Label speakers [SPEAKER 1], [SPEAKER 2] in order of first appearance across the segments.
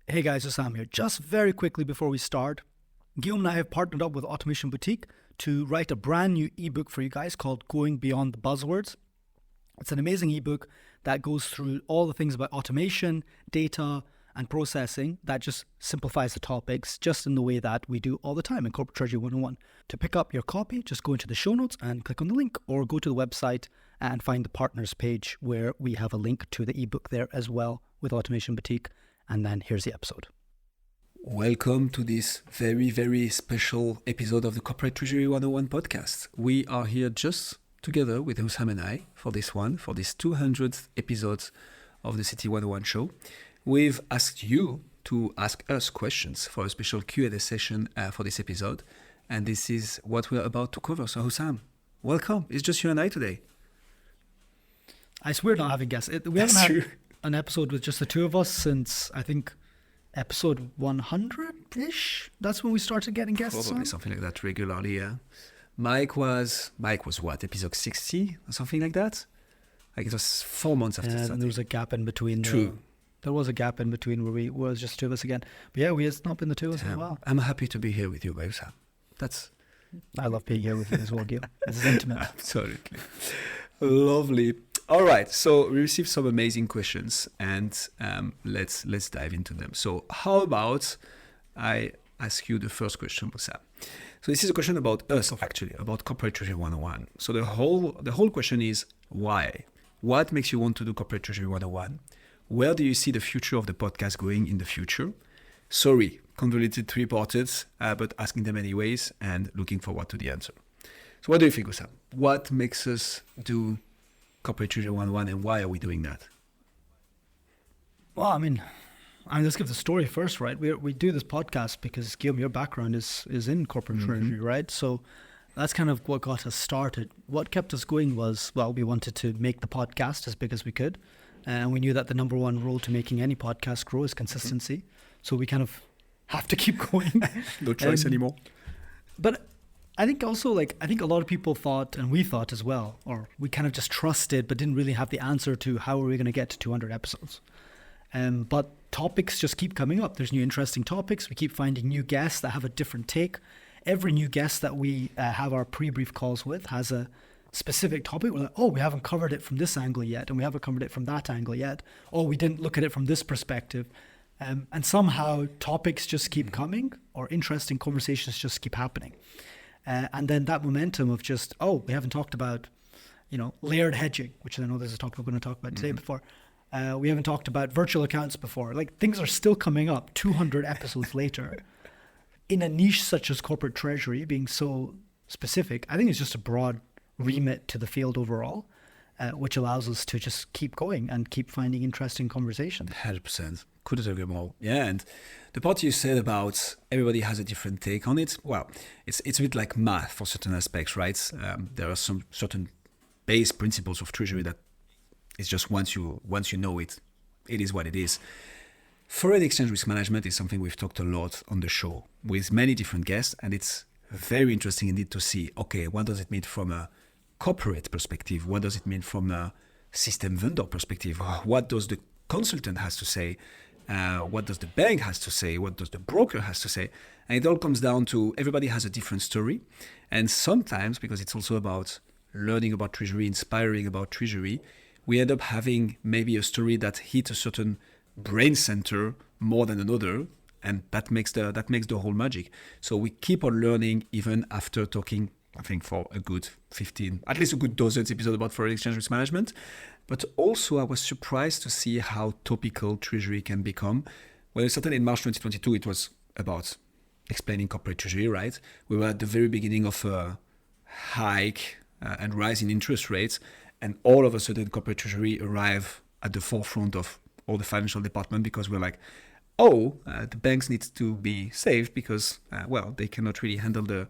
[SPEAKER 1] Hey guys, Hussam here. Just very quickly before we start, Guillaume and I have partnered up with Automation Boutique to write a brand new ebook for you guys called Going Beyond the Buzzwords. It's an amazing ebook that goes through all the things about automation, data, and processing that just simplifies the topics just in the way that we do all the time in Corporate Treasury 101. To pick up your copy, just go into the show notes and click on the link, or go to the website and find the partners page where we have a link to the ebook there as well with Automation Boutique. And then here's the episode.
[SPEAKER 2] Welcome to this very, very special episode of the Corporate Treasury 101 podcast. We are here just together with Hussam and I for this 200th episode of the City 101 show. We've asked you to ask us questions for a special Q&A session for this episode. And this is what we're about to cover. So Hussam, welcome. It's just you and I today.
[SPEAKER 1] I swear not having guests. We haven't had an episode with just the two of us since, I think, episode 100-ish. That's when we started getting guests
[SPEAKER 2] Probably
[SPEAKER 1] on.
[SPEAKER 2] something like that regularly, yeah. Mike was what, episode 60 or something like that? Like it was 4 months after
[SPEAKER 1] And
[SPEAKER 2] starting.
[SPEAKER 1] there was a gap in between.
[SPEAKER 2] True.
[SPEAKER 1] There was a gap in between where we was just two of us again. But yeah, it's not been the two of us in a while.
[SPEAKER 2] I'm happy to be here with you, Hussam. That's
[SPEAKER 1] I love being here with you as well, Gil. This is intimate.
[SPEAKER 2] absolutely lovely. All right, so we received some amazing questions, and let's dive into them. So how about I ask you the first question, Hussam? So this is a question about us, actually, about Corporate Treasury 101. So the whole question is why? What makes you want to do Corporate Treasury 101? Where do you see the future of the podcast going in the future? Sorry, convoluted to report it, but asking them anyways and looking forward to the answer. So what do you think, Hussam? What makes us do Corporate Treasury 101 and why are we doing that?
[SPEAKER 1] Well, I mean, let's give the story first, right? We do this podcast because, Guillaume, your background is in corporate treasury, right? So that's kind of what got us started. What kept us going was, well, we wanted to make the podcast as big as we could. And we knew that the number one rule to making any podcast grow is consistency. So we kind of have to keep going.
[SPEAKER 2] No choice anymore.
[SPEAKER 1] But I think also, I think a lot of people thought, and we thought as well, or we kind of just trusted, but didn't really have the answer to how are we going to get to 200 episodes. But topics just keep coming up. There's new interesting topics. We keep finding new guests that have a different take. Every new guest that we have our pre-brief calls with has a specific topic. We're like, oh, we haven't covered it from this angle yet, and we haven't covered it from that angle yet. Oh, we didn't look at it from this perspective. And somehow topics just keep coming, or interesting conversations just keep happening. And then that momentum of just, we haven't talked about, layered hedging, which I know there's a topic we're going to talk about today before. We haven't talked about virtual accounts before. Things are still coming up 200 episodes later. In a niche such as corporate treasury, being so specific, I think it's just a broad remit to the field overall, which allows us to just keep going and keep finding interesting conversations.
[SPEAKER 2] 100%. Couldn't agree more. Yeah, and the part you said about everybody has a different take on it, well, it's a bit like math for certain aspects, right? There are some certain base principles of treasury that it's just once you know it, it is what it is. Foreign exchange risk management is something we've talked a lot on the show with many different guests, and it's very interesting indeed to see, okay, what does it mean from a corporate perspective? What does it mean from a system vendor perspective? What does the consultant has to say? What does the bank has to say? What does the broker has to say? And it all comes down to everybody has a different story. And sometimes, because it's also about learning about treasury, inspiring about treasury, we end up having maybe a story that hits a certain brain center more than another. And that makes the whole magic. So we keep on learning even after talking, I think, for a good 15, at least a good dozen episodes about foreign exchange risk management. But also I was surprised to see how topical treasury can become. When I started in March 2022, it was about explaining corporate treasury, right? We were at the very beginning of a hike and rise in interest rates. And all of a sudden, corporate treasury arrived at the forefront of all the financial department because we're like, the banks need to be saved because, they cannot really handle the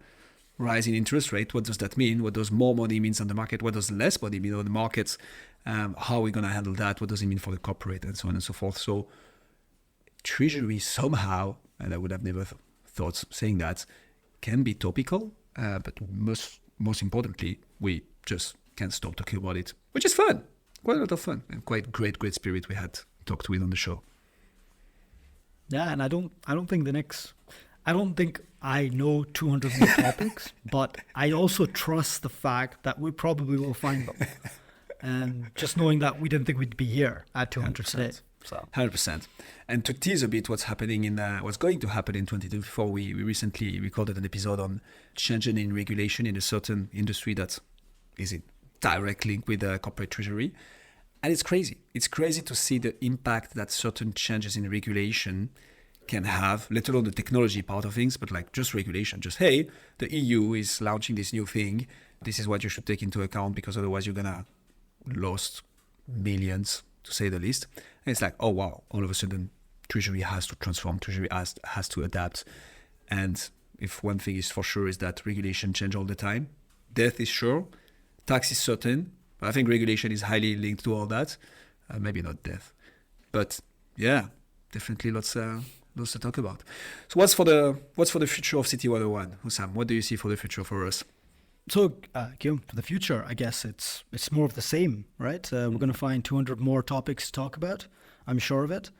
[SPEAKER 2] rise in interest rate. What does that mean? What does more money mean on the market? What does less money mean on the markets? How are we going to handle that? What does it mean for the corporate and so on and so forth? So treasury somehow, and I would have never thought saying that, can be topical, but most importantly, we just can't stop talking about it, which is fun. Quite a lot of fun and quite great spirit we had talked with on the show.
[SPEAKER 1] Yeah, and I don't think I know 200 more topics, but I also trust the fact that we probably will find them. And just knowing that we didn't think we'd be here at 200 today. So
[SPEAKER 2] 100%. And to tease a bit what's happening what's going to happen in 2024, we recently recorded an episode on changing in regulation in a certain industry that is in direct link with corporate treasury. And it's crazy. It's crazy to see the impact that certain changes in regulation can have, let alone the technology part of things, but like just regulation. Just, hey, the EU is launching this new thing. This is what you should take into account because otherwise you're going to lose millions, to say the least. And it's like, oh, wow, all of a sudden Treasury has to transform, Treasury has to adapt. And if one thing is for sure is that regulation change all the time. Death is sure, tax is certain, but I think regulation is highly linked to all that. Maybe not death, but yeah, definitely lots to talk about. So what's for the future of City 101, Hussam? What do you see for the future for us?
[SPEAKER 1] So, Guillaume, for the future, I guess it's more of the same, right? We're going to find 200 more topics to talk about. I'm sure of it.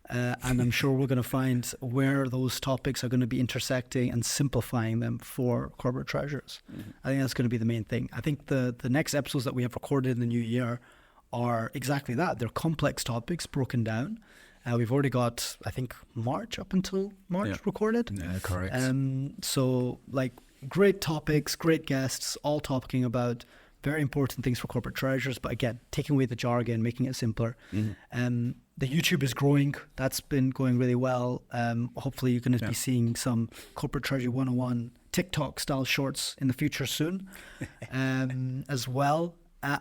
[SPEAKER 1] And I'm sure we're going to find where those topics are going to be intersecting and simplifying them for corporate treasurers. Mm-hmm. I think that's going to be the main thing. I think the next episodes that we have recorded in the new year are exactly that. They're complex topics broken down. We've already got, I think, March recorded.
[SPEAKER 2] Yeah, correct.
[SPEAKER 1] So, like, great topics, great guests, all talking about very important things for corporate treasurers. But again, taking away the jargon, making it simpler. Mm-hmm. The YouTube is growing. That's been going really well. Hopefully you're going to be seeing some Corporate Treasury 101 TikTok style shorts in the future soon as well.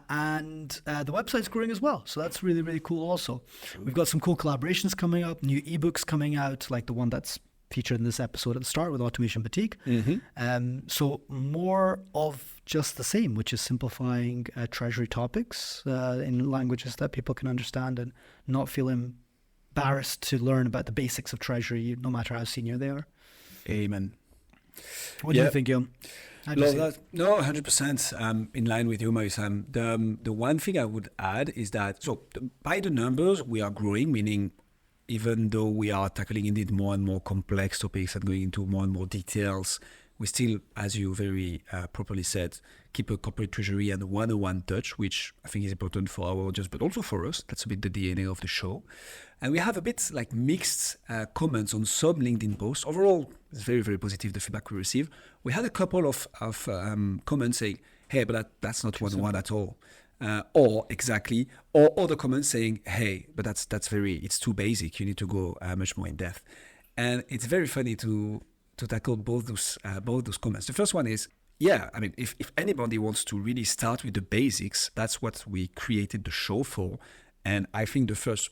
[SPEAKER 1] And the website's growing as well. So that's really, really cool also. True. We've got some cool collaborations coming up, new ebooks coming out, like the one that's featured in this episode at the start with Automation Boutique. Mm-hmm. So more of just the same, which is simplifying treasury topics in languages that people can understand and not feel embarrassed to learn about the basics of treasury, no matter how senior they are.
[SPEAKER 2] Amen.
[SPEAKER 1] What do you think, Guillaume?
[SPEAKER 2] Love that. No, 100% in line with you, Hussam. The one thing I would add is that, by the numbers, we are growing, meaning even though we are tackling indeed more and more complex topics and going into more and more details, we still, as you very properly said, keep a corporate treasury and a 101 touch, which I think is important for our audience, but also for us. That's a bit the DNA of the show. And we have a bit like mixed comments on some LinkedIn posts. Overall, it's very, very positive, the feedback we receive. We had a couple of comments saying, hey, but that's not 101 at all. Or other comments saying, hey, but it's too basic. You need to go much more in depth. And it's very funny to tackle both those comments. The first one is, if anybody wants to really start with the basics, that's what we created the show for. And I think the first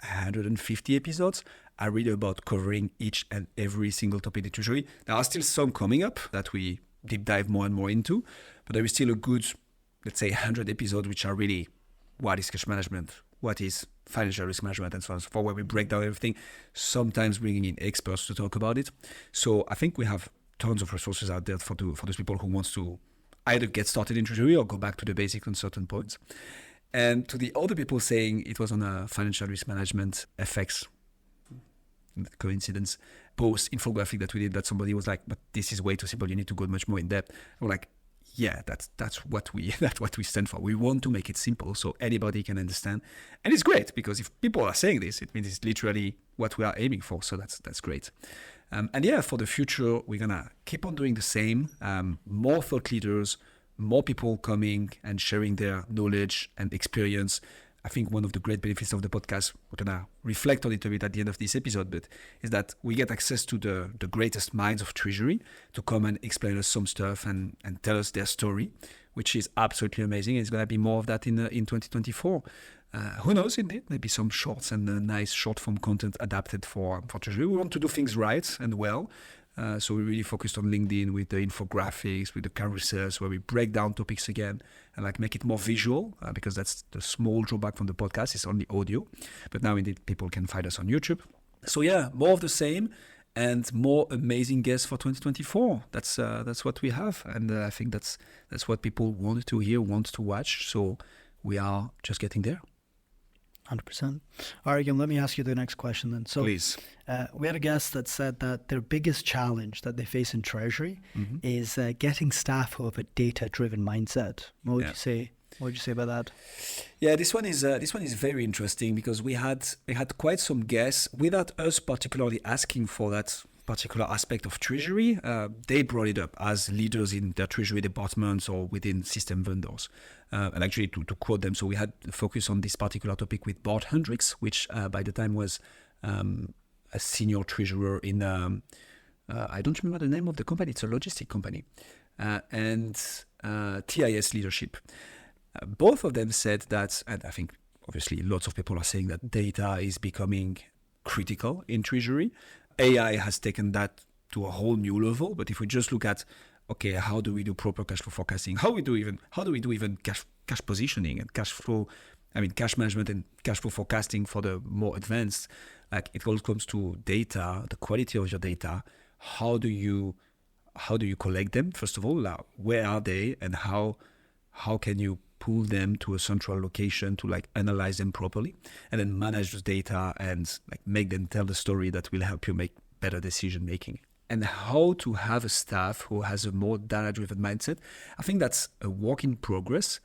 [SPEAKER 2] 150 episodes are really about covering each and every single topic in treasury. There are still some coming up that we deep dive more and more into, but there is still a good, let's say, 100 episodes which are really what is cash management, what is financial risk management, and so on and so forth, where we break down everything, sometimes bringing in experts to talk about it. So I think we have tons of resources out there for those people who wants to either get started in treasury or go back to the basics on certain points. And to the other people saying it was on a financial risk management FX coincidence post infographic that we did, that somebody was like, but this is way too simple, you need to go much more in depth. We're like, yeah, that's what we stand for. We want to make it simple so anybody can understand. And it's great because if people are saying this, it means it's literally what we are aiming for. So that's great. And for the future, we're gonna keep on doing the same. More thought leaders, more people coming and sharing their knowledge and experience. I think one of the great benefits of the podcast, we're going to reflect on it a bit at the end of this episode, but is that we get access to the greatest minds of treasury to come and explain us some stuff and tell us their story, which is absolutely amazing. It's going to be more of that in 2024. Who knows, indeed, maybe some shorts and nice short form content adapted for treasury. We want to do things right and well. So we really focused on LinkedIn with the infographics, with the carousels, where we break down topics again and make it more visual, because that's the small drawback from the podcast. It's only audio. But now indeed people can find us on YouTube. So more of the same and more amazing guests for 2024. That's what we have. And I think that's what people want to hear, want to watch. So we are just getting there.
[SPEAKER 1] 100%. All right, Guillaume, let me ask you the next question then. So
[SPEAKER 2] Please.
[SPEAKER 1] we had a guest that said that their biggest challenge that they face in Treasury is getting staff who have a data-driven mindset. What would you say? What would you say about that?
[SPEAKER 2] Yeah, this one is very interesting because we had quite some guests without us particularly asking for that particular aspect of treasury. They brought it up as leaders in their treasury departments or within system vendors. And actually, to quote them, so we had a focus on this particular topic with Bart Hendricks, which by the time was a senior treasurer in I don't remember the name of the company. It's a logistic company, and TIS leadership. Both of them said that, and I think obviously lots of people are saying that data is becoming critical in treasury. AI has taken that to a whole new level. But if we just look at, okay, how do we do proper cash flow forecasting? How do we do even cash positioning and cash management and cash flow forecasting for the more advanced? Like, it all comes to data, the quality of your data. How do you collect them? First of all, where are they, and how can you pull them to a central location to like analyze them properly, and then manage the data and like make them tell the story that will help you make better decision making. And how to have a staff who has a more data-driven mindset. I think that's a work in progress.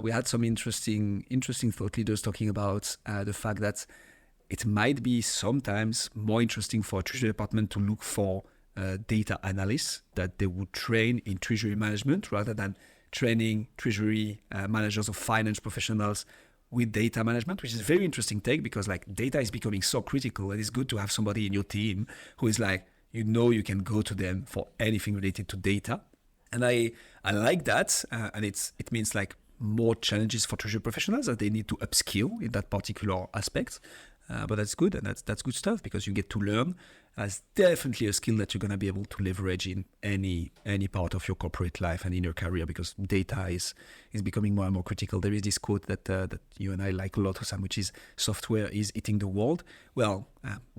[SPEAKER 2] We had some interesting thought leaders talking about the fact that it might be sometimes more interesting for a treasury department to look for data analysts that they would train in treasury management rather than training treasury managers or finance professionals with data management, which is a very interesting take because like data is becoming so critical, and it's good to have somebody in your team who is like, you can go to them for anything related to data. And I like that, and it means like more challenges for treasury professionals that they need to upskill in that particular aspect. But that's good, and that's good stuff because you get to learn. It's definitely a skill that you're going to be able to leverage in any part of your corporate life and in your career, because data is becoming more and more critical. There is this quote that you and I like a lot, Hussam, which is software is eating the world. Well,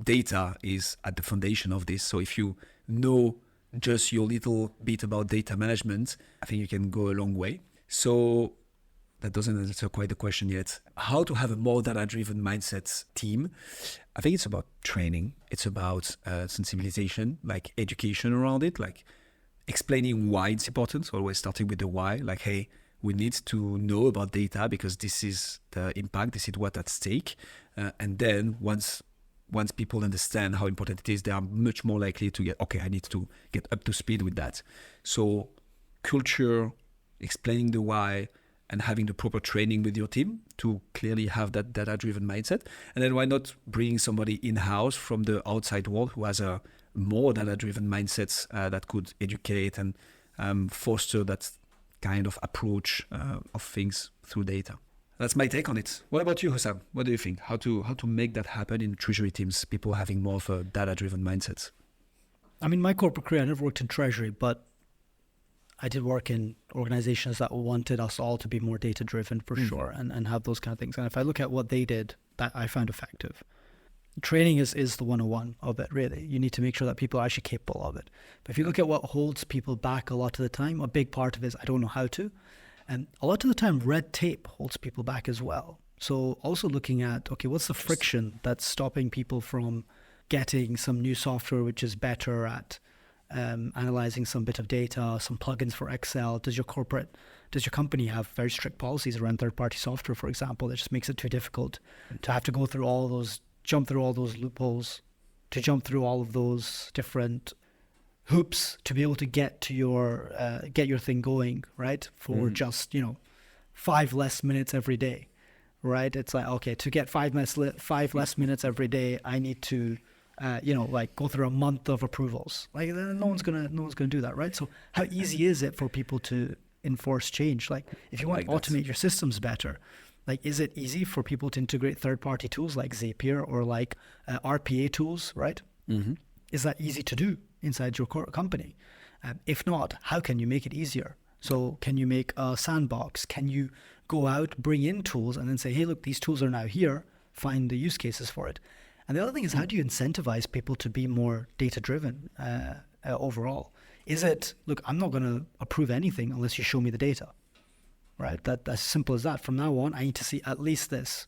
[SPEAKER 2] data is at the foundation of this. So if you know just your little bit about data management, I think you can go a long way. So that doesn't answer quite the question yet. How to have a more data-driven mindset team? I think it's about training. It's about sensibilization, like education around it, like explaining why it's important. So always starting with the why, like, hey, we need to know about data because this is the impact, this is what's at stake. And then once people understand how important it is, they are much more likely to I need to get up to speed with that. So culture, explaining the why, and having the proper training with your team to clearly have that data-driven mindset. And then why not bring somebody in-house from the outside world who has a more data-driven mindset that could educate and foster that kind of approach of things through data. That's my take on it. What about you, Hussam? What do you think? How to make that happen in treasury teams, people having more of a data-driven mindset?
[SPEAKER 1] I mean, my corporate career, I never worked in treasury, but I did work in organizations that wanted us all to be more data-driven for sure and have those kind of things. And if I look at what they did, that I found effective. Training is the 101 of it, really. You need to make sure that people are actually capable of it. But if you look at what holds people back a lot of the time, a big part of it is I don't know how to. And a lot of the time, red tape holds people back as well. So also looking at, okay, what's the friction that's stopping people from getting some new software which is better at analyzing some bit of data, some plugins for Excel? Does your company have very strict policies around third-party software, for example, that just makes it too difficult to have to go through jump through all those loopholes, to jump through all of those different hoops to be able to get to your thing going, right? For just 5 less minutes every day, right? It's like, okay, to get 5 less minutes every day, I need to go through a month of approvals. Like, no one's gonna do that, right? So how easy is it for people to enforce change? Like, if you want to automate your systems better, like, is it easy for people to integrate third-party tools like Zapier or like RPA tools, right? Mm-hmm. Is that easy to do inside your company? If not, how can you make it easier? So can you make a sandbox? Can you go out, bring in tools, and then say, hey, look, these tools are now here, find the use cases for it? And the other thing is, how do you incentivize people to be more data-driven overall? Is it, look, I'm not going to approve anything unless you show me the data, right? That's as simple as that. From now on, I need to see at least this.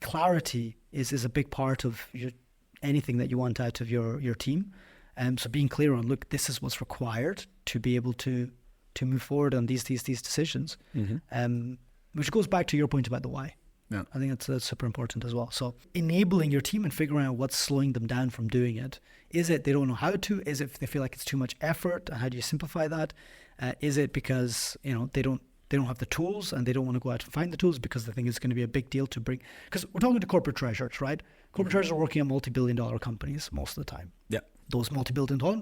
[SPEAKER 1] Clarity is a big part of anything that you want out of your team. So being clear on, look, this is what's required to be able to move forward on these decisions. Which goes back to your point about the why.
[SPEAKER 2] Yeah.
[SPEAKER 1] I think that's super important as well. So enabling your team and figuring out what's slowing them down from doing it. Is it they don't know how to? Is it they feel like it's too much effort? And how do you simplify that? Is it because they don't have the tools and they don't want to go out and find the tools because they think it's going to be a big deal to bring? Because we're talking to corporate treasurers, right? Corporate treasurers are working on multi-billion-dollar companies most of the time.
[SPEAKER 2] Yeah.
[SPEAKER 1] Those multi-billion-dollar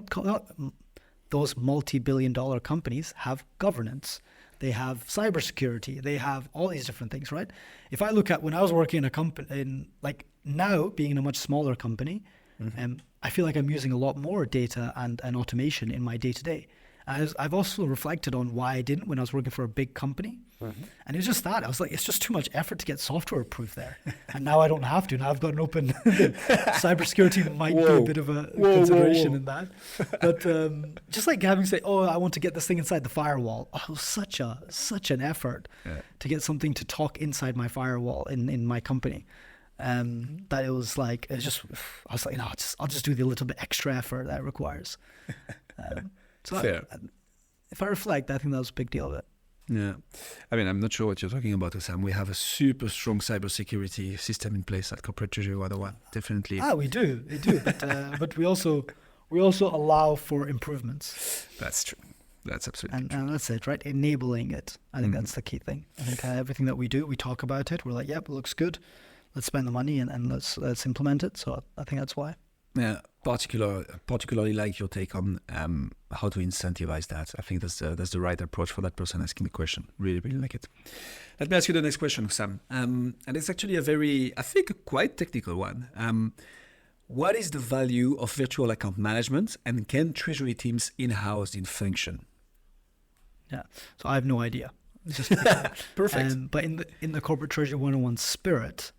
[SPEAKER 1] companies have governance. They have cybersecurity. They have all these different things, right? If I look at when I was working in a company, like now being in a much smaller company, I feel like I'm using a lot more data and automation in my day-to-day. I've also reflected on why I didn't when I was working for a big company. And it's just that. I was like, it's just too much effort to get software approved there. And now I don't have to. Now I've got an open... Cybersecurity might be a bit of a consideration in that. But just like having to say, I want to get this thing inside the firewall. Oh, it was such an effort to get something to talk inside my firewall in my company. That it was like, I was like, I'll just do the little bit extra effort that it requires. So
[SPEAKER 2] Fair.
[SPEAKER 1] If I reflect, I think that was a big deal of it.
[SPEAKER 2] Yeah. I mean, I'm not sure what you're talking about, Hussam. We have a super strong cybersecurity system in place at Corporate Treasury 101. Definitely.
[SPEAKER 1] We do. But we also allow for improvements.
[SPEAKER 2] That's true. That's absolutely true.
[SPEAKER 1] And that's it, right? Enabling it. I think that's the key thing. I think everything that we do, we talk about it. We're like, yep, it looks good. Let's spend the money and let's implement it. So I think that's why.
[SPEAKER 2] Yeah, particularly like your take on how to incentivize that. I think that's the right approach for that person asking the question. Really, really like it. Let me ask you the next question, Sam. And it's actually I think, a quite technical one. What is the value of virtual account management, and can treasury teams in-house in function?
[SPEAKER 1] Yeah, so I have no idea. Just
[SPEAKER 2] Perfect.
[SPEAKER 1] But in the Corporate Treasury 101 spirit,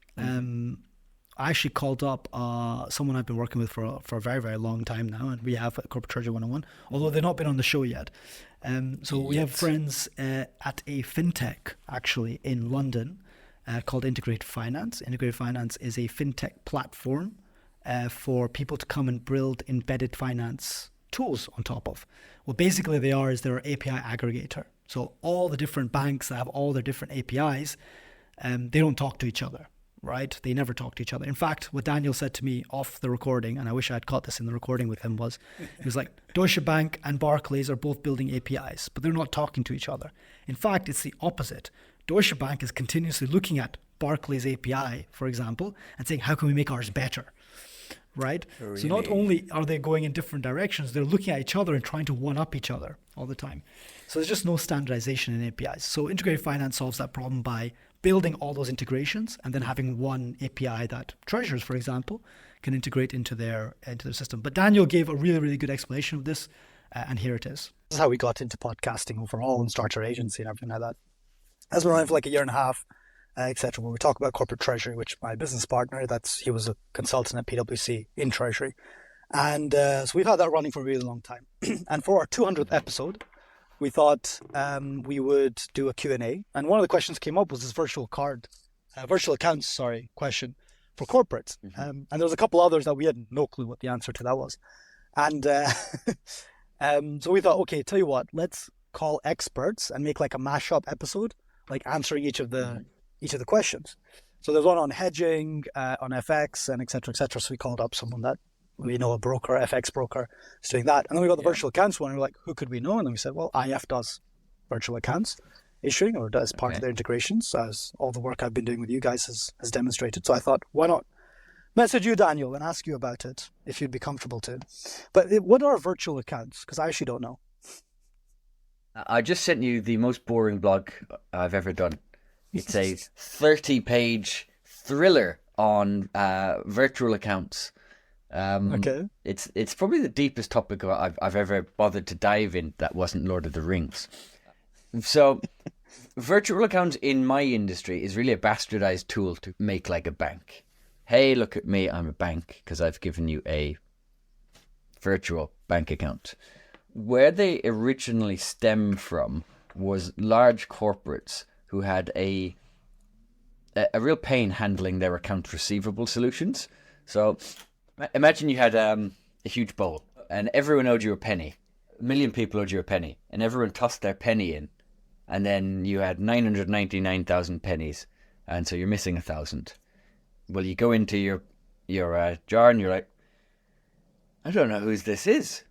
[SPEAKER 1] I actually called up someone I've been working with for a very, very long time now, and we have a Corporate Treasury 101, although they've not been on the show yet. So we have friends at a fintech, actually, in London called Integrated Finance. Integrated Finance is a fintech platform for people to come and build embedded finance tools on top of. What basically they're an API aggregator. So all the different banks that have all their different APIs, they don't talk to each other. Right? They never talk to each other. In fact, what Daniel said to me off the recording, and I wish I had caught this in the recording with him, he was like, Deutsche Bank and Barclays are both building APIs, but they're not talking to each other. In fact, it's the opposite. Deutsche Bank is continuously looking at Barclays API, for example, and saying, how can we make ours better? Right? Really? So not only are they going in different directions, they're looking at each other and trying to one-up each other all the time. So there's just no standardization in APIs. So Integrated Finance solves that problem by building all those integrations and then having one API that treasurers, for example, can integrate into their system. But Daniel gave a really, really good explanation of this, and here it is. This is how we got into podcasting overall and started our agency and everything like that. As we're running for like a year and a half, etc., where we talk about corporate treasury, which my business partner, he was a consultant at PwC in treasury. And so we've had that running for a really long time. And for our 200th episode, we thought we would do a Q&A. And one of the questions came up was this virtual accounts question for corporates. And there was a couple others that we had no clue what the answer to that was. And so we thought, okay, tell you what, let's call experts and make like a mashup episode, like answering each of the questions. So there's one on hedging, on FX, and et cetera, et cetera. So we called up someone that we know, a broker, FX broker, is doing that. And then we got the virtual accounts one, and we're like, who could we know? And then we said, well, IF does virtual accounts issuing, or does part of their integrations, as all the work I've been doing with you guys has demonstrated. So I thought, why not message you, Daniel, and ask you about it, if you'd be comfortable to. But what are virtual accounts? Because I actually don't know.
[SPEAKER 3] I just sent you the most boring blog I've ever done. It's a 30-page thriller on virtual accounts.
[SPEAKER 1] Okay.
[SPEAKER 3] It's probably the deepest topic I've ever bothered to dive in that wasn't Lord of the Rings. So virtual accounts in my industry is really a bastardized tool to make like a bank. Hey, look at me, I'm a bank because I've given you a virtual bank account. Where they originally stem from was large corporates who had a a real pain handling their accounts receivable solutions. So imagine you had a huge bowl and everyone owed you a penny. A million people owed you a penny and everyone tossed their penny in. And then you had 999,000 pennies. And so you're missing 1,000. Well, you go into your jar and you're like, I don't know whose this is.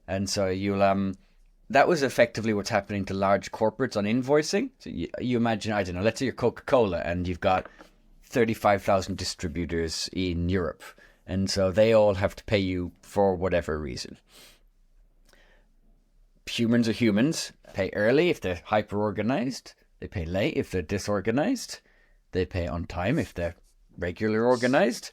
[SPEAKER 3] And so you'll that was effectively what's happening to large corporates on invoicing. So you imagine, I don't know, let's say you're Coca-Cola and you've got 35,000 distributors in Europe. And so they all have to pay you for whatever reason. Humans are humans. Pay early if they're hyper-organized. They pay late if they're disorganized. They pay on time if they're regular organized.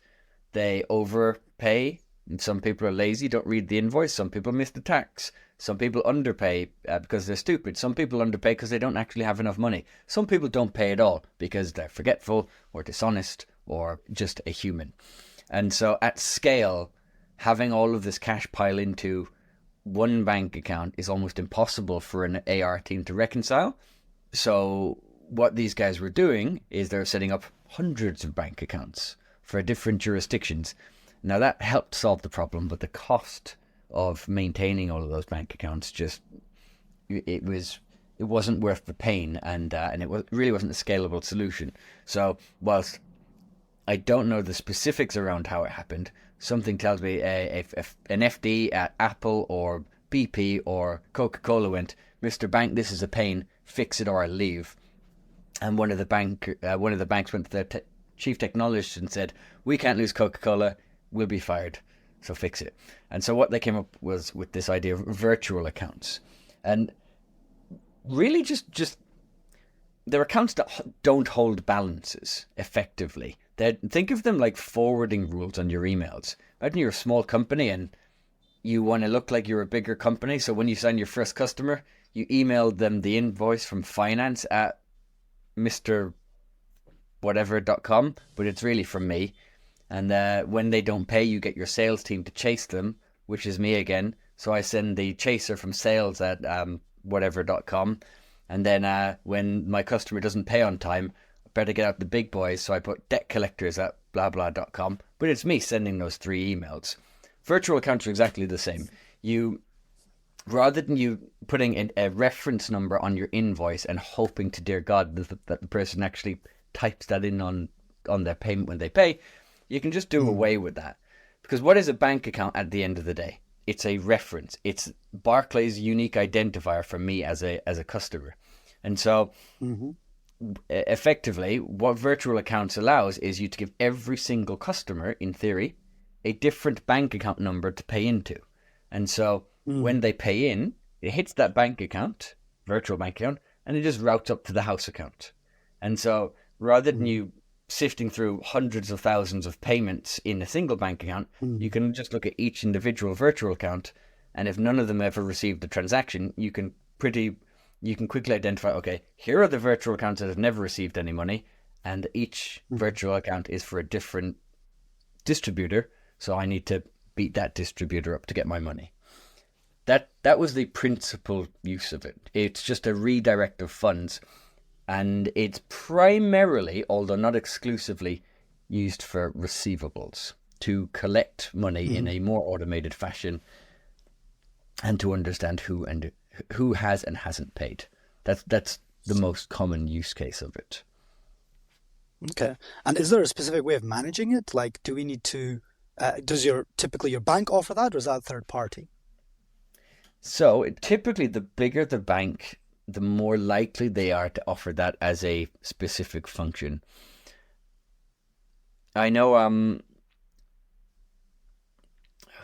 [SPEAKER 3] They overpay. And some people are lazy, don't read the invoice. Some people miss the tax. Some people underpay because they're stupid. Some people underpay because they don't actually have enough money. Some people don't pay at all because they're forgetful or dishonest or just a human. And so at scale, having all of this cash pile into one bank account is almost impossible for an AR team to reconcile. So what these guys were doing is they're setting up hundreds of bank accounts for different jurisdictions. Now that helped solve the problem, but the cost of maintaining all of those bank accounts it wasn't worth the pain, and it really wasn't a scalable solution. So whilst I don't know the specifics around how it happened, something tells me an FD at Apple or BP or Coca-Cola went, Mr. Bank, this is a pain, fix it or I'll leave. And one of the banks went to their chief technologist and said, we can't lose Coca-Cola, we'll be fired, so fix it. And so what they came up was with this idea of virtual accounts. And really just they're accounts that don't hold balances effectively. Think of them like forwarding rules on your emails. Imagine you're a small company and you want to look like you're a bigger company. So when you sign your first customer, you email them the invoice from finance at mrwhatever.com, but it's really from me. And when they don't pay, you get your sales team to chase them, which is me again. So I send the chaser from sales at whatever.com. And then when my customer doesn't pay on time, I better get out the big boys. So I put debt collectors at blah blah.com. But it's me sending those 3 emails. Virtual accounts are exactly the same. Rather than you putting a reference number on your invoice and hoping to dear God that the person actually types that in on their payment when they pay, you can just do away with that. Because what is a bank account at the end of the day? It's a reference. It's Barclays' unique identifier for me as a customer. And so effectively, what virtual accounts allows is you to give every single customer, in theory, a different bank account number to pay into. And so when they pay in, it hits that bank account, virtual bank account, and it just routes up to the house account. And so rather than you sifting through hundreds of thousands of payments in a single bank account, you can just look at each individual virtual account, and if none of them ever received the transaction, you can quickly identify, okay, here are the virtual accounts that have never received any money, and each virtual account is for a different distributor, so I need to beat that distributor up to get my money. That was the principal use of it. It's just a redirect of funds, and it's primarily, although not exclusively, used for receivables, to collect money in a more automated fashion and to understand who has and hasn't paid. That's the most common use case of it.
[SPEAKER 4] Okay. And is there a specific way of managing it? Like, do we need to, does typically your bank offer that, or is that third party?
[SPEAKER 3] So typically the bigger the bank, the more likely they are to offer that as a specific function. I know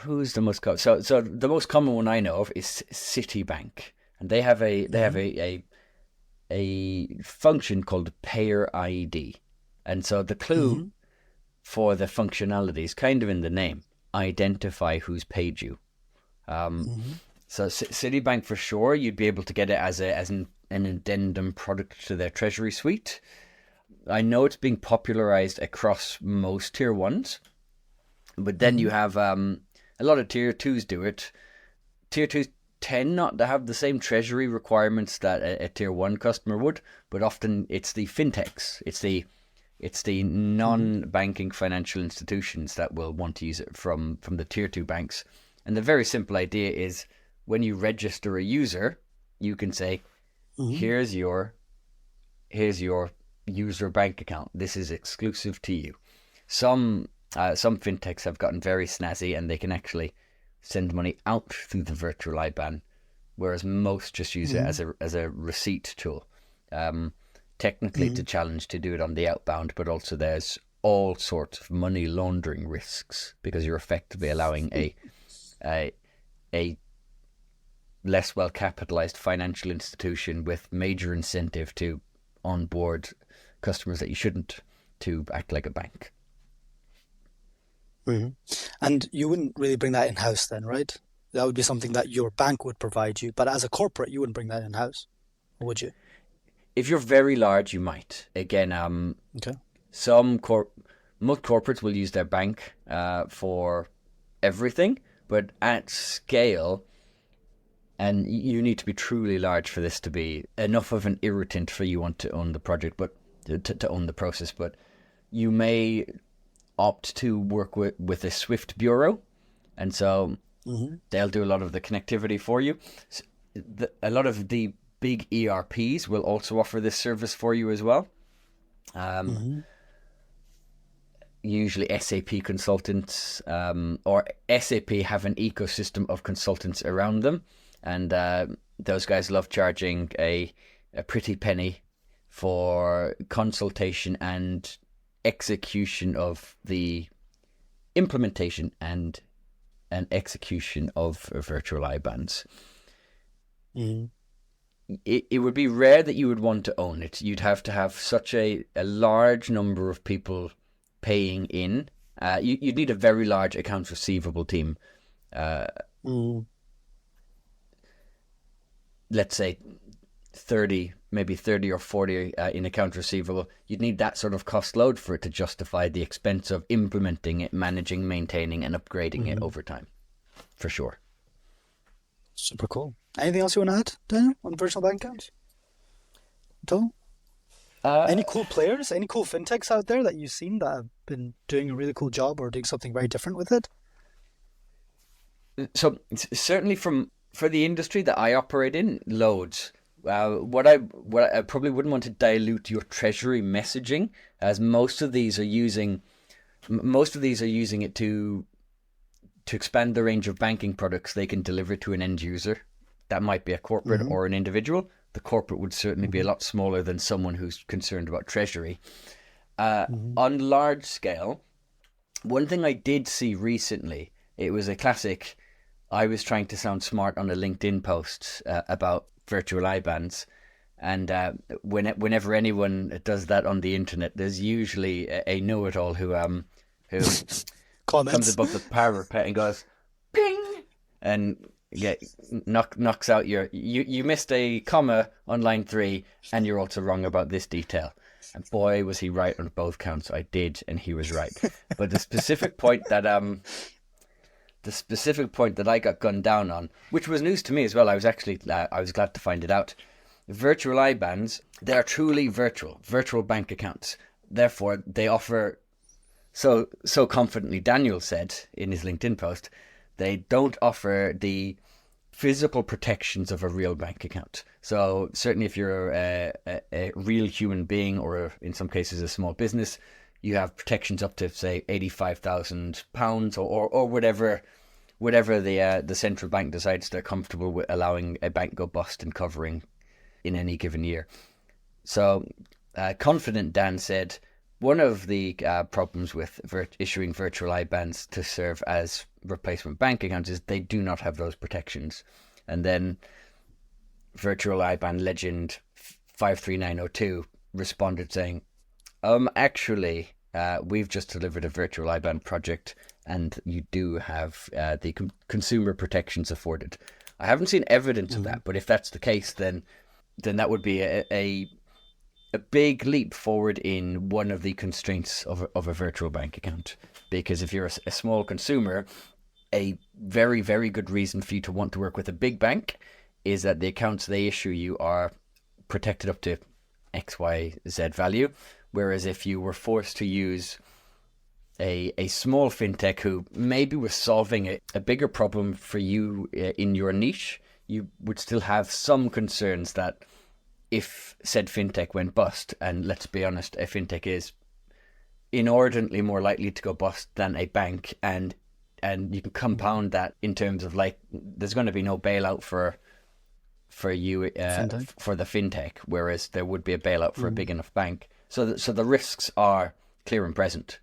[SPEAKER 3] who's the most common? So the most common one I know of is Citibank, and they have a function called Payer ID, and so the clue for the functionality is kind of in the name: identify who's paid you. So Citibank for sure, you'd be able to get it as an addendum product to their treasury suite. I know it's being popularized across most tier 1s, but then you have a lot of tier 2s do it. Tier 2s tend not to have the same treasury requirements that a tier 1 customer would, but often it's the fintechs. It's It's the non-banking financial institutions that will want to use it from the tier 2 banks. And the very simple idea is when you register a user, you can say, here's your user bank account. This is exclusive to you. Some fintechs have gotten very snazzy and they can actually send money out through the virtual IBAN, whereas most just use it as a receipt tool. Technically, it's a challenge to do it on the outbound, but also there's all sorts of money laundering risks because you're effectively allowing a less well capitalized financial institution with major incentive to onboard customers that you shouldn't to act like a bank.
[SPEAKER 4] And you wouldn't really bring that in-house then, right? That would be something that your bank would provide you, but as a corporate, you wouldn't bring that in-house, or would you?
[SPEAKER 3] If you're very large, you might. Again,
[SPEAKER 4] Okay.
[SPEAKER 3] most corporates will use their bank for everything, but at scale, and you need to be truly large for this to be enough of an irritant for you want to own the project, but to own the process. But you may opt to work with a Swift bureau, and so they'll do a lot of the connectivity for you. A lot of the big ERPs will also offer this service for you as well. Usually SAP consultants or SAP have an ecosystem of consultants around them, and those guys love charging a pretty penny for consultation and execution of the implementation and execution of virtual IBANs. It would be rare that you would want to own it. You'd have to have such a large number of people paying in. You'd need a very large accounts receivable team. Let's say 30 or 40 in accounts receivable. You'd need that sort of cost load for it to justify the expense of implementing it, managing, maintaining, and upgrading it over time, for sure.
[SPEAKER 4] Super cool. Anything else you want to add, Daniel, on virtual bank accounts? At all? Any cool players, any cool fintechs out there that you've seen that have been doing a really cool job or doing something very different with it?
[SPEAKER 3] So certainly for the industry that I operate in, loads. What I probably wouldn't want to dilute your treasury messaging, as most of these are using it to expand the range of banking products they can deliver to an end user. That might be a corporate or an individual. The corporate would certainly be a lot smaller than someone who's concerned about treasury. On large scale, one thing I did see recently, it was a classic, I was trying to sound smart on a LinkedIn post about virtual IBANs. And whenever anyone does that on the internet, there's usually a know-it-all who comes above the parapet and goes, ping! And knocks out you missed a comma on line 3 and you're also wrong about this detail. And boy, was he right on both counts. I did, and he was right. But the specific point that I got gunned down on, which was news to me as well, I was glad to find it out. Virtual IBANs, they are truly virtual bank accounts. Therefore, they offer, so confidently Daniel said in his LinkedIn post, they don't offer the physical protections of a real bank account. So certainly if you're a real human being, or in some cases a small business, you have protections up to, say, £85,000 or whatever the central bank decides they're comfortable with allowing a bank go bust and covering in any given year. So Confident Dan said one of the problems with issuing virtual IBANs to serve as replacement bank accounts is they do not have those protections. And then virtual IBAN legend 53902 responded saying, actually, we've just delivered a virtual IBAN project and you do have the consumer protections afforded. I haven't seen evidence of that, but if that's the case, then that would be a big leap forward in one of the constraints of a virtual bank account. Because if you're a small consumer, a very, very good reason for you to want to work with a big bank is that the accounts they issue you are protected up to X, Y, Z value. Whereas if you were forced to use a small fintech who maybe was solving a bigger problem for you in your niche, you would still have some concerns that if said fintech went bust, and let's be honest, a fintech is inordinately more likely to go bust than a bank, and you can compound that in terms of like there's going to be no bailout for you for the fintech, whereas there would be a bailout for a big enough bank. So the risks are clear and present.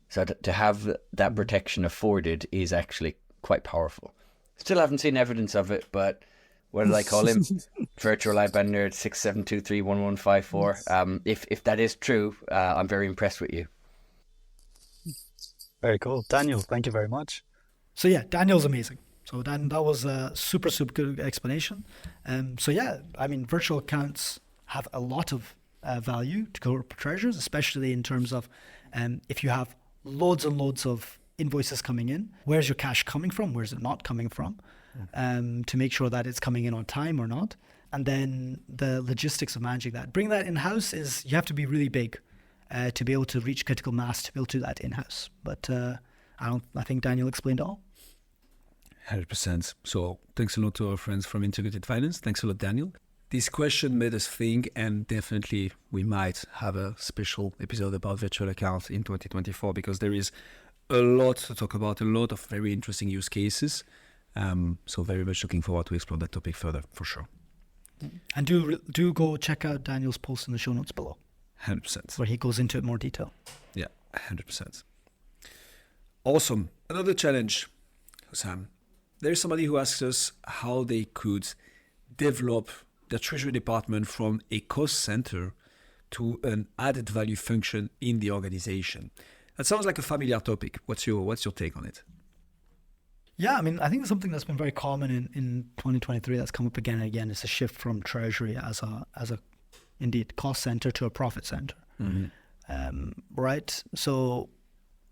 [SPEAKER 3] So to have that protection afforded is actually quite powerful. Still haven't seen evidence of it, but what did I call him? Virtual IBAN nerd 67231154. If that is true, I'm very impressed with you.
[SPEAKER 4] Very cool. Daniel, thank you very much.
[SPEAKER 1] So yeah, Daniel's amazing. So that was a super good explanation. So yeah, I mean, virtual accounts have a lot of value to corporate treasurers, especially in terms of if you have loads and loads of invoices coming in, where's your cash coming from? Where's it not coming from? To make sure that it's coming in on time or not. And then the logistics of managing that. Bring that in-house is, you have to be really big to be able to reach critical mass to be able to do that in-house. But I think Daniel explained it all.
[SPEAKER 2] 100%. So thanks a lot to our friends from Integrated Finance. Thanks a lot, Daniel. This question made us think, and definitely we might have a special episode about virtual accounts in 2024, because there is a lot to talk about, a lot of very interesting use cases. So very much looking forward to explore that topic further, for sure.
[SPEAKER 1] And do go check out Daniel's post in the show notes below.
[SPEAKER 2] 100%.
[SPEAKER 1] Where he goes into it more detail.
[SPEAKER 2] Yeah, 100%. Awesome. Another challenge, Hussam. There's somebody who asks us how they could develop the Treasury Department from a cost center to an added value function in the organization. That sounds like a familiar topic. What's your take on it?
[SPEAKER 1] Yeah, I mean, I think something that's been very common in 2023 that's come up again and again is a shift from Treasury as a indeed cost center to a profit center. Right? So,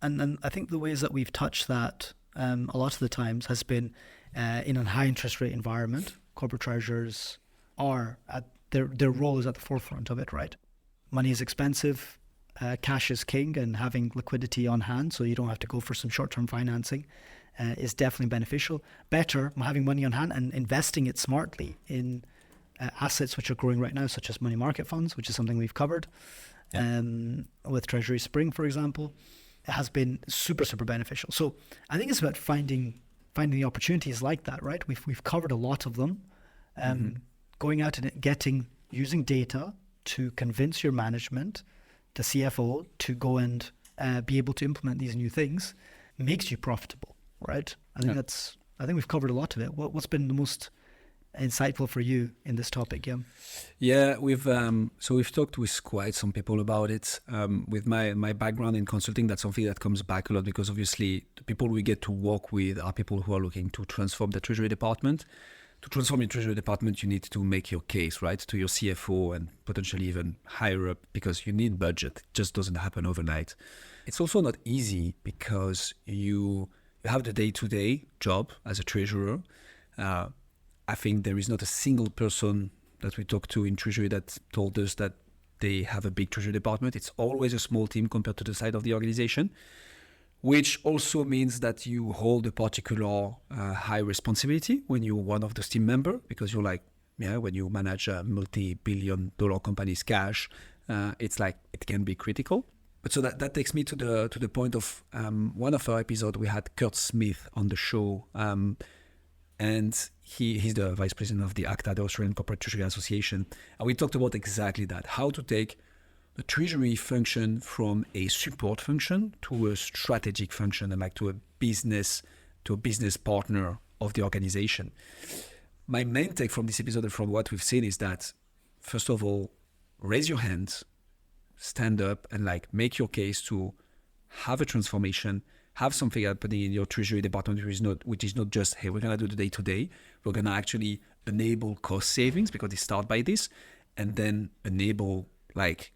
[SPEAKER 1] and I think the ways that we've touched that a lot of the times has been in a high interest rate environment. Corporate treasurers are at their role is at the forefront of it, right? Money is expensive, cash is king, and having liquidity on hand so you don't have to go for some short-term financing is definitely beneficial. Better having money on hand and investing it smartly in assets which are growing right now, such as money market funds, which is something we've covered with Treasury Spring, for example. It has been super beneficial. So I think it's about finding the opportunities like that, right? We've covered a lot of them. Going out and using data to convince your management, the CFO, to go and be able to implement these new things makes you profitable, right? I think we've covered a lot of it. What's been the most insightful for you in this topic, Guillaume?
[SPEAKER 2] Yeah, we've talked with quite some people about it. With my background in consulting, that's something that comes back a lot, because obviously the people we get to work with are people who are looking to transform the Treasury Department. To transform your Treasury Department, you need to make your case, right, to your CFO and potentially even higher up, because you need budget. It just doesn't happen overnight. It's also not easy because you have the day-to-day job as a treasurer. I think there is not a single person that we talked to in Treasury that told us that they have a big Treasury Department. It's always a small team compared to the size of the organization, which also means that you hold a particular high responsibility when you're one of those team members, because you're like, when you manage a multi-billion-dollar company's cash, it's like it can be critical. But so that takes me to the point of one of our episodes. We had Kurt Smith on the show, and he's the vice president of the ACTA, the Australian Corporate Treasury Association, and we talked about exactly that: how to take the treasury function from a support function to a strategic function, and like to a business partner of the organization. My main take from this episode and from what we've seen is that, first of all, raise your hand, stand up, and like make your case to have a transformation, have something happening in your treasury department which is not just, hey, we're gonna do the day-to-day. We're gonna actually enable cost savings, because they start by this, and then enable like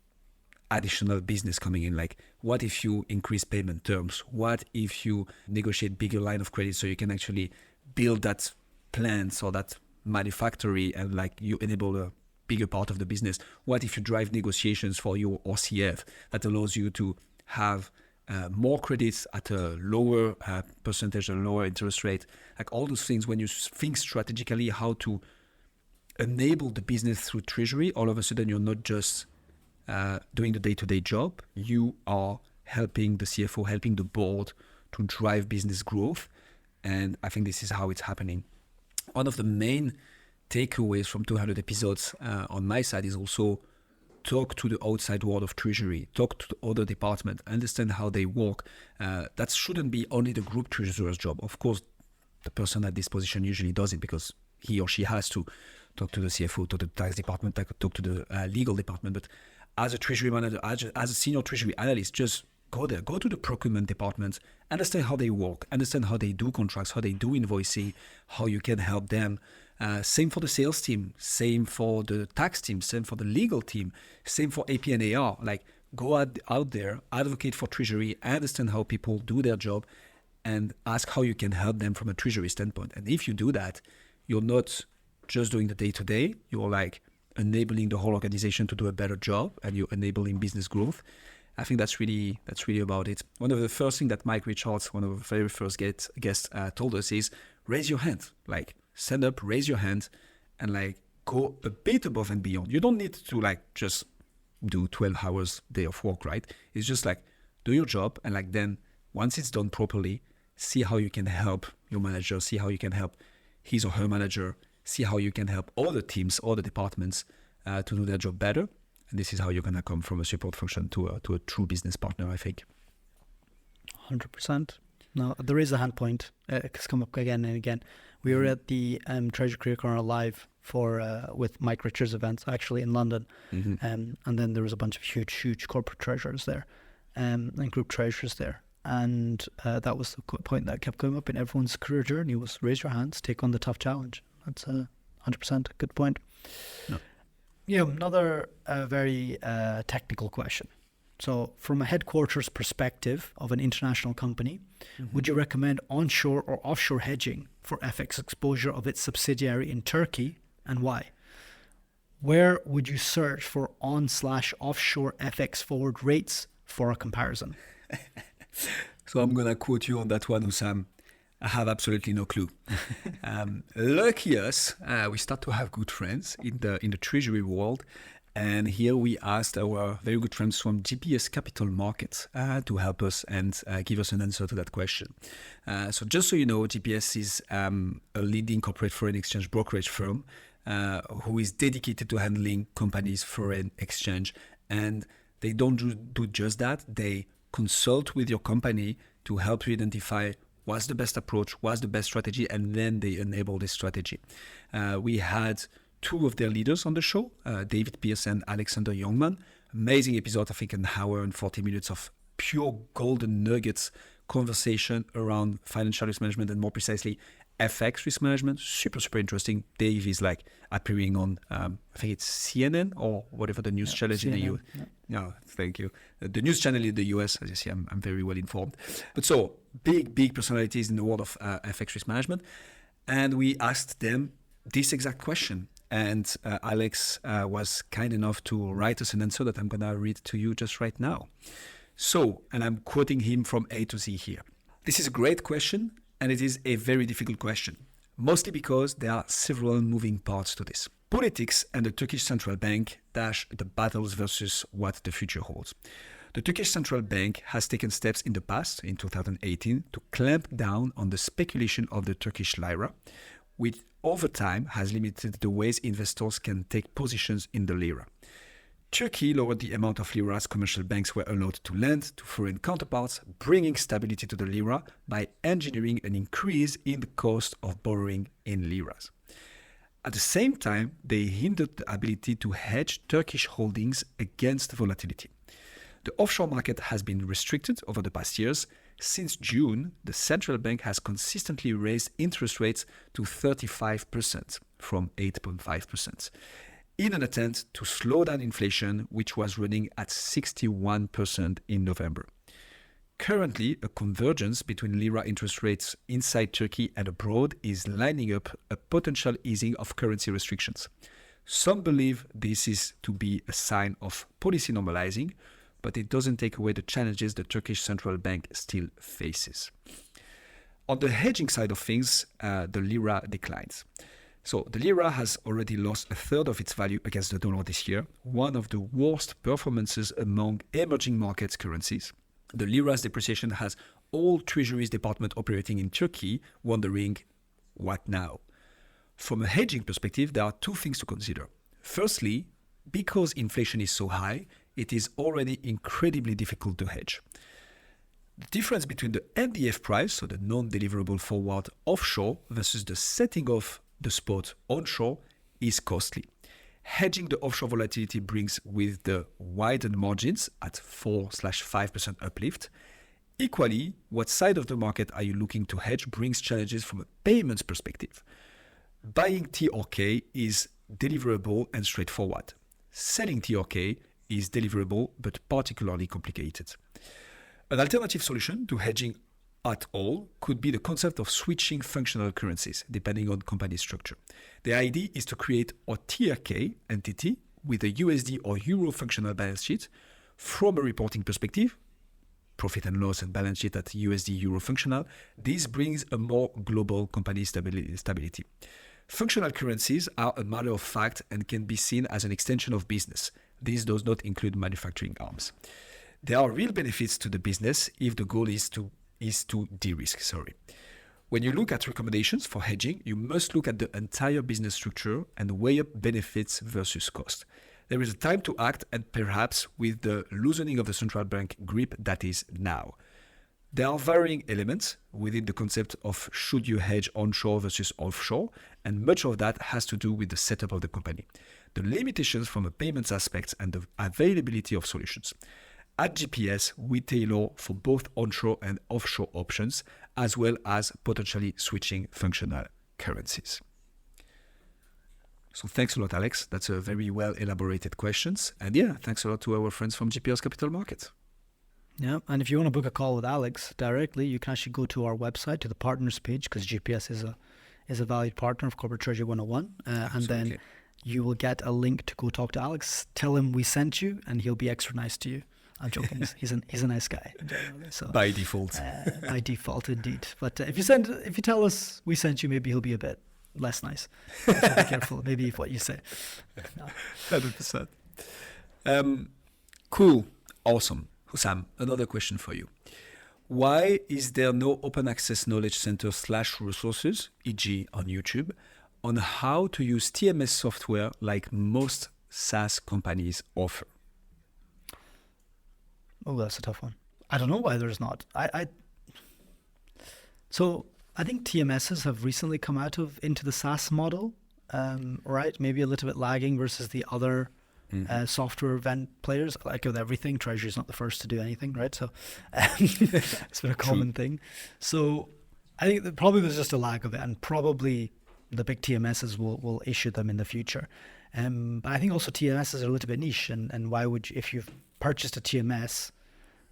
[SPEAKER 2] additional business coming in. Like, what if you increase payment terms? What if you negotiate bigger line of credit so you can actually build that plant or that manufactory, and like you enable bigger part of the business? What if you drive negotiations for your OCF that allows you to have more credits at a lower percentage, a lower interest rate? Like all those things, when you think strategically how to enable the business through treasury, all of a sudden you're not just doing the day-to-day job, you are helping the CFO, helping the board to drive business growth. And I think this is how it's happening. One of the main takeaways from 200 episodes on my side is also talk to the outside world of treasury, talk to the other department, understand how they work. That shouldn't be only the group treasurer's job. Of course, the person at this position usually does it because he or she has to talk to the CFO, talk to the tax department, talk to the legal department. But as a treasury manager, as a senior treasury analyst, just go there, go to the procurement department, understand how they work, understand how they do contracts, how they do invoicing, how you can help them. Same for the sales team, same for the tax team, same for the legal team, same for AP and AR. Like go out there, advocate for treasury, understand how people do their job, and ask how you can help them from a treasury standpoint. And if you do that, you're not just doing the day-to-day, you're like enabling the whole organization to do a better job, and you're enabling business growth. I think that's really about it. One of the first things that Mike Richards, one of the very first guests, told us is raise your hand. Like stand up, raise your hand, and like go a bit above and beyond. You don't need to like just do 12 hours day of work, right? It's just like do your job, and like then once it's done properly, see how you can help your manager, see how you can help his or her manager, see how you can help all the teams, all the departments to do their job better. And this is how you're going to come from a support function to a true business partner, I think.
[SPEAKER 1] 100%. Now, there is a hand point. It's come up again and again. We were at the Treasury Career Corner Live with Mike Richards events, actually, in London. And then there was a bunch of huge corporate treasurers there and group treasurers there. And that was the point that kept coming up in everyone's career journey was raise your hands, take on the tough challenge. That's 100% a good point.
[SPEAKER 2] No.
[SPEAKER 1] Yeah, another very technical question. So from a headquarters perspective of an international company, would you recommend onshore or offshore hedging for FX exposure of its subsidiary in Turkey, and why? Where would you search for on/offshore FX forward rates for a comparison?
[SPEAKER 2] So I'm going to quote you on that one, Hussam. I have absolutely no clue. Lucky us, we start to have good friends in the treasury world. And here we asked our very good friends from GPS Capital Markets to help us and give us an answer to that question. So just so you know, GPS is a leading corporate foreign exchange brokerage firm who is dedicated to handling companies' foreign exchange. And they don't do just that. They consult with your company to help you identify what's the best approach, what's the best strategy, and then they enable this strategy. We had two of their leaders on the show, David Pierce and Alexander Youngman. Amazing episode, I think an hour and 40 minutes of pure golden nuggets conversation around financial risk management and more precisely FX risk management. Super interesting. Dave is like appearing on, I think it's CNN or whatever the news channel in the US. Yeah, thank you. The news channel in the US, as you see, I'm very well informed. But so big personalities in the world of FX risk management. And we asked them this exact question. And Alex was kind enough to write us an answer that I'm going to read to you just right now. So, and I'm quoting him from A to Z here. This is a great question, and it is a very difficult question, mostly because there are several moving parts to this. Politics and the Turkish central bank dash the battles versus what the future holds. The Turkish central bank has taken steps in the past, in 2018, to clamp down on the speculation of the Turkish lira, which over time has limited the ways investors can take positions in the lira. Turkey lowered the amount of liras commercial banks were allowed to lend to foreign counterparts, bringing stability to the lira by engineering an increase in the cost of borrowing in liras. At the same time, they hindered the ability to hedge Turkish holdings against volatility. The offshore market has been restricted over the past years. Since June, the central bank has consistently raised interest rates to 35% from 8.5%. in an attempt to slow down inflation, which was running at 61% in November. Currently, a convergence between Lira interest rates inside Turkey and abroad is lining up a potential easing of currency restrictions. Some believe this is to be a sign of policy normalizing, but it doesn't take away the challenges the Turkish central bank still faces. On the hedging side of things, the Lira declines. So the Lira has already lost a third of its value against the dollar this year, one of the worst performances among emerging markets currencies. The Lira's depreciation has all Treasury's department operating in Turkey wondering, what now? From a hedging perspective, there are two things to consider. Firstly, because inflation is so high, it is already incredibly difficult to hedge. The difference between the NDF price, so the non-deliverable forward offshore, versus the setting of the spot onshore is costly. Hedging the offshore volatility brings with the widened margins at 4-5% uplift. Equally, what side of the market are you looking to hedge brings challenges from a payments perspective. Buying TRK is deliverable and straightforward. Selling TRK is deliverable but particularly complicated. An alternative solution to hedging at all could be the concept of switching functional currencies, depending on company structure. The idea is to create a TRK entity with a USD or Euro functional balance sheet. From a reporting perspective, profit and loss and balance sheet at USD Euro functional, this brings a more global company stability. Functional currencies are a matter of fact and can be seen as an extension of business. This does not include manufacturing arms. There are real benefits to the business if the goal is to de-risk. When you look at recommendations for hedging, you must look at the entire business structure and weigh up benefits versus cost. There is a time to act, and perhaps with the loosening of the central bank grip, that is now. There are varying elements within the concept of should you hedge onshore versus offshore, and much of that has to do with the setup of the company, the limitations from a payments aspect, and the availability of solutions. At GPS, we tailor for both onshore and offshore options, as well as potentially switching functional currencies. So thanks a lot, Alex. That's a very well elaborated questions. And yeah, thanks a lot to our friends from GPS Capital Markets.
[SPEAKER 1] Yeah, and if you want to book a call with Alex directly, you can actually go to our website, to the partners page, because GPS is a valued partner of Corporate Treasury 101. And then you will get a link to go talk to Alex. Tell him we sent you, and he'll be extra nice to you. I'm joking. He's a nice guy. So,
[SPEAKER 2] by default.
[SPEAKER 1] By default, indeed. But if you tell us we sent you, maybe he'll be a bit less nice. So be careful. Maybe what you say. No.
[SPEAKER 2] 100%. Cool. Awesome. Hussam, another question for you. Why is there no open access knowledge center /resources, e.g. on YouTube, on how to use TMS software like most SaaS companies offer?
[SPEAKER 1] Oh, that's a tough one. I don't know why there's not. So I think TMSs have recently come into the SaaS model, right? Maybe a little bit lagging versus the other software event players. Like with everything, Treasury is not the first to do anything, right? So it's been a common thing. So I think that probably there's just a lag of it, and probably the big TMSs will issue them in the future. But I think also TMSs are a little bit niche, and why would you, if you've purchased a TMS,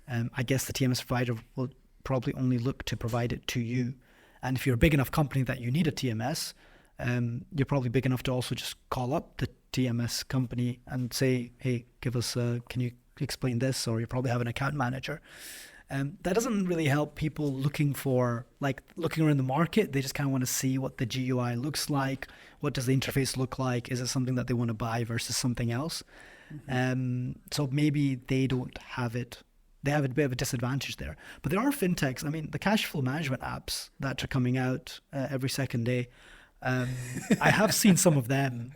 [SPEAKER 1] I guess the TMS provider will probably only look to provide it to you. And if you're a big enough company that you need a TMS, you're probably big enough to also just call up the TMS company and say, hey, give us, can you explain this? Or you probably have an account manager. That doesn't really help people looking around the market. They just kind of want to see what the GUI looks like. What does the interface look like? Is it something that they want to buy versus something else? So maybe they don't have it. They have a bit of a disadvantage there. But there are fintechs. I mean, the cash flow management apps that are coming out every second day. I have seen some of them.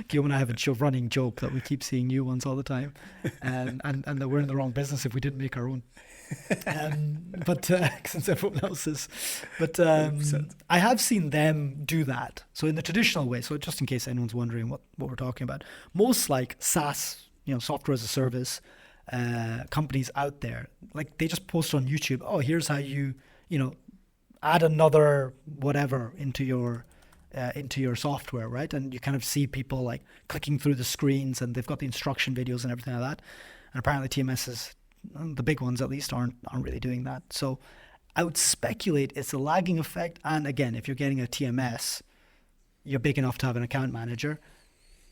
[SPEAKER 1] Guillaume and I have a running joke that we keep seeing new ones all the time, and that we're in the wrong business if we didn't make our own. But since everyone else is, I have seen them do that. So in the traditional way. So just in case anyone's wondering what we're talking about, most like SaaS, software as a service companies out there, like they just post on YouTube. Oh, here's how you add another whatever into your software, right? And you kind of see people like clicking through the screens, and they've got the instruction videos and everything like that. And apparently TMSs, the big ones at least, aren't really doing that. So I would speculate it's a lagging effect. And again, if you're getting a TMS, you're big enough to have an account manager,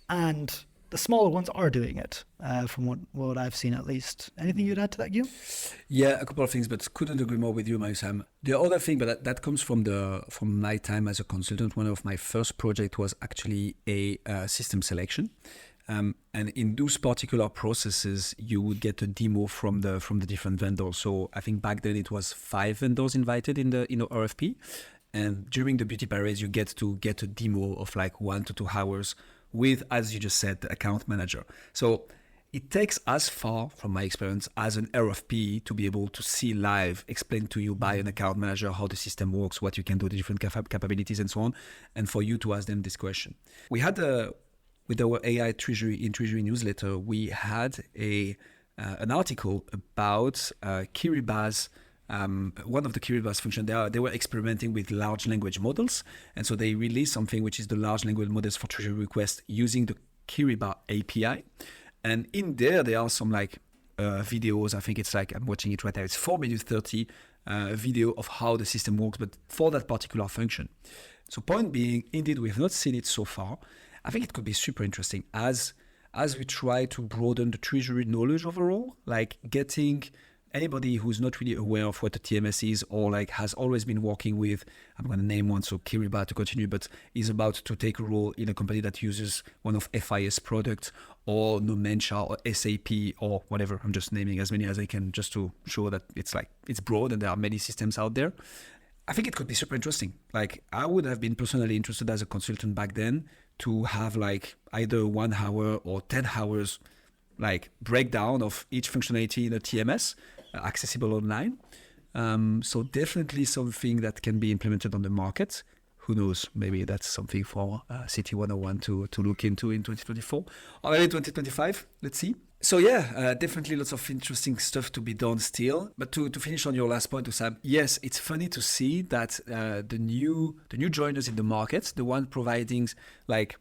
[SPEAKER 1] and the smaller ones are doing it, from what I've seen at least. Anything you'd add to that, Guillaume?
[SPEAKER 2] Yeah, a couple of things, but couldn't agree more with you, Sam. The other thing, but that comes from my time as a consultant. One of my first projects was actually a system selection. And in those particular processes, you would get a demo from the different vendors. So I think back then it was 5 vendors invited in the RFP. And during the beauty parades, you get a demo of like 1 to 2 hours with, as you just said, the account manager. So it takes as far, from my experience, as an RFP to be able to see live, explained to you by an account manager how the system works, what you can do, the different capabilities and so on, and for you to ask them this question. We had with our AI Treasury newsletter, we had an article about Kiriba's one of the Kiriba's function. They were experimenting with large language models, and so they released something which is the large language models for treasury requests using the Kiriba API. And in there are some like videos. I think it's like, I'm watching it right now, it's 4 minutes 30 video of how the system works, but for that particular function. So point being, indeed, we have not seen it so far. I think it could be super interesting as we try to broaden the treasury knowledge overall, like getting anybody who's not really aware of what a TMS is, or like has always been working with, I'm going to name one, so Kiriba to continue, but is about to take a role in a company that uses one of FIS products, or Nomentia or SAP or whatever. I'm just naming as many as I can just to show that it's broad and there are many systems out there. I think it could be super interesting. Like, I would have been personally interested as a consultant back then to have like either 1 hour or 10 hours like breakdown of each functionality in a TMS, accessible online. So definitely something that can be implemented on the market. Who knows? Maybe that's something for City 101 to look into in 2024 or maybe 2025. Let's see. So yeah, definitely lots of interesting stuff to be done still. But to finish on your last point, Hussam, yes, it's funny to see that the new joiners in the market, the one providing like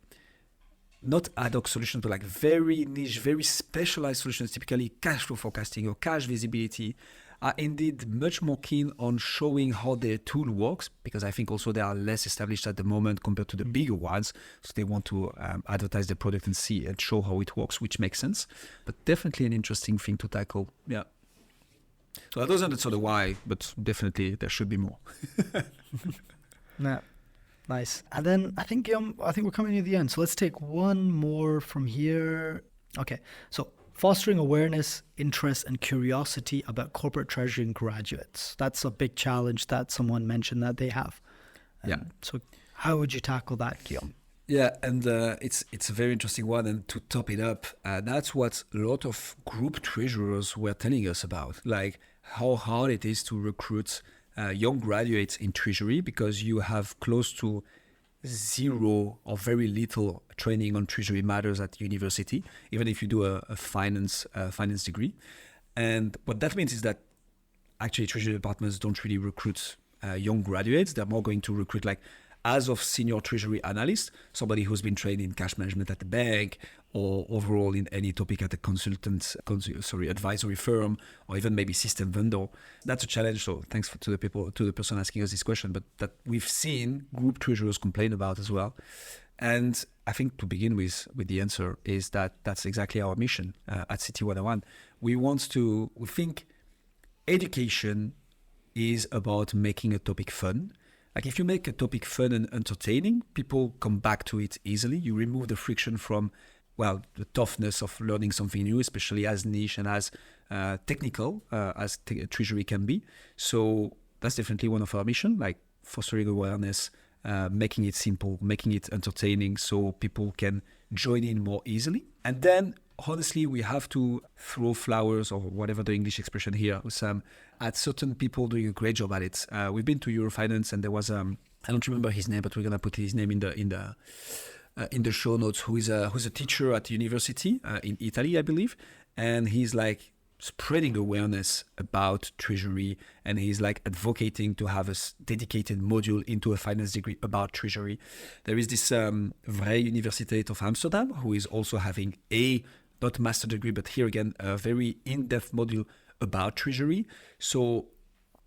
[SPEAKER 2] not ad hoc solutions, but like very niche, very specialized solutions, typically cash flow forecasting or cash visibility, are indeed much more keen on showing how their tool works, because I think also they are less established at the moment compared to the bigger ones. So they want to advertise their product and see and show how it works, which makes sense. But definitely an interesting thing to tackle. Yeah. So that wasn't sort of why, but definitely there should be more.
[SPEAKER 1] Yeah. Nice. And then I think we're coming near the end. So let's take one more from here. Okay. So fostering awareness, interest, and curiosity about corporate treasury in graduates. That's a big challenge that someone mentioned that they have.
[SPEAKER 2] Yeah.
[SPEAKER 1] So how would you tackle that, Guillaume?
[SPEAKER 2] Yeah, and it's a very interesting one. And to top it up, that's what a lot of group treasurers were telling us about, like how hard it is to recruit young graduates in treasury, because you have close to zero or very little training on treasury matters at university, even if you do a finance degree. And what that means is that actually treasury departments don't really recruit young graduates. They're more going to recruit like as of senior treasury analyst, somebody who's been trained in cash management at the bank or overall in any topic at a advisory firm, or even maybe system vendor. That's a challenge. So thanks to the person asking us this question, but that we've seen group treasurers complain about as well. And I think to begin with the answer is that's exactly our mission at City 101. We think education is about making a topic fun. Like if you make a topic fun and entertaining, people come back to it easily. You remove the friction from, well, the toughness of learning something new, especially as niche and as technical as treasury can be. So that's definitely one of our mission, like fostering awareness, making it simple, making it entertaining so people can join in more easily. And then honestly, we have to throw flowers, or whatever the English expression here, Hussam, at certain people doing a great job at it. We've been to Eurofinance, and there was I don't remember his name, but we're gonna put his name in the show notes. Who's a teacher at university in Italy, I believe, and he's like spreading awareness about treasury, and he's like advocating to have a dedicated module into a finance degree about treasury. There is this Vrije Universiteit of Amsterdam, who is also having not master degree, but here again, a very in-depth module about treasury. So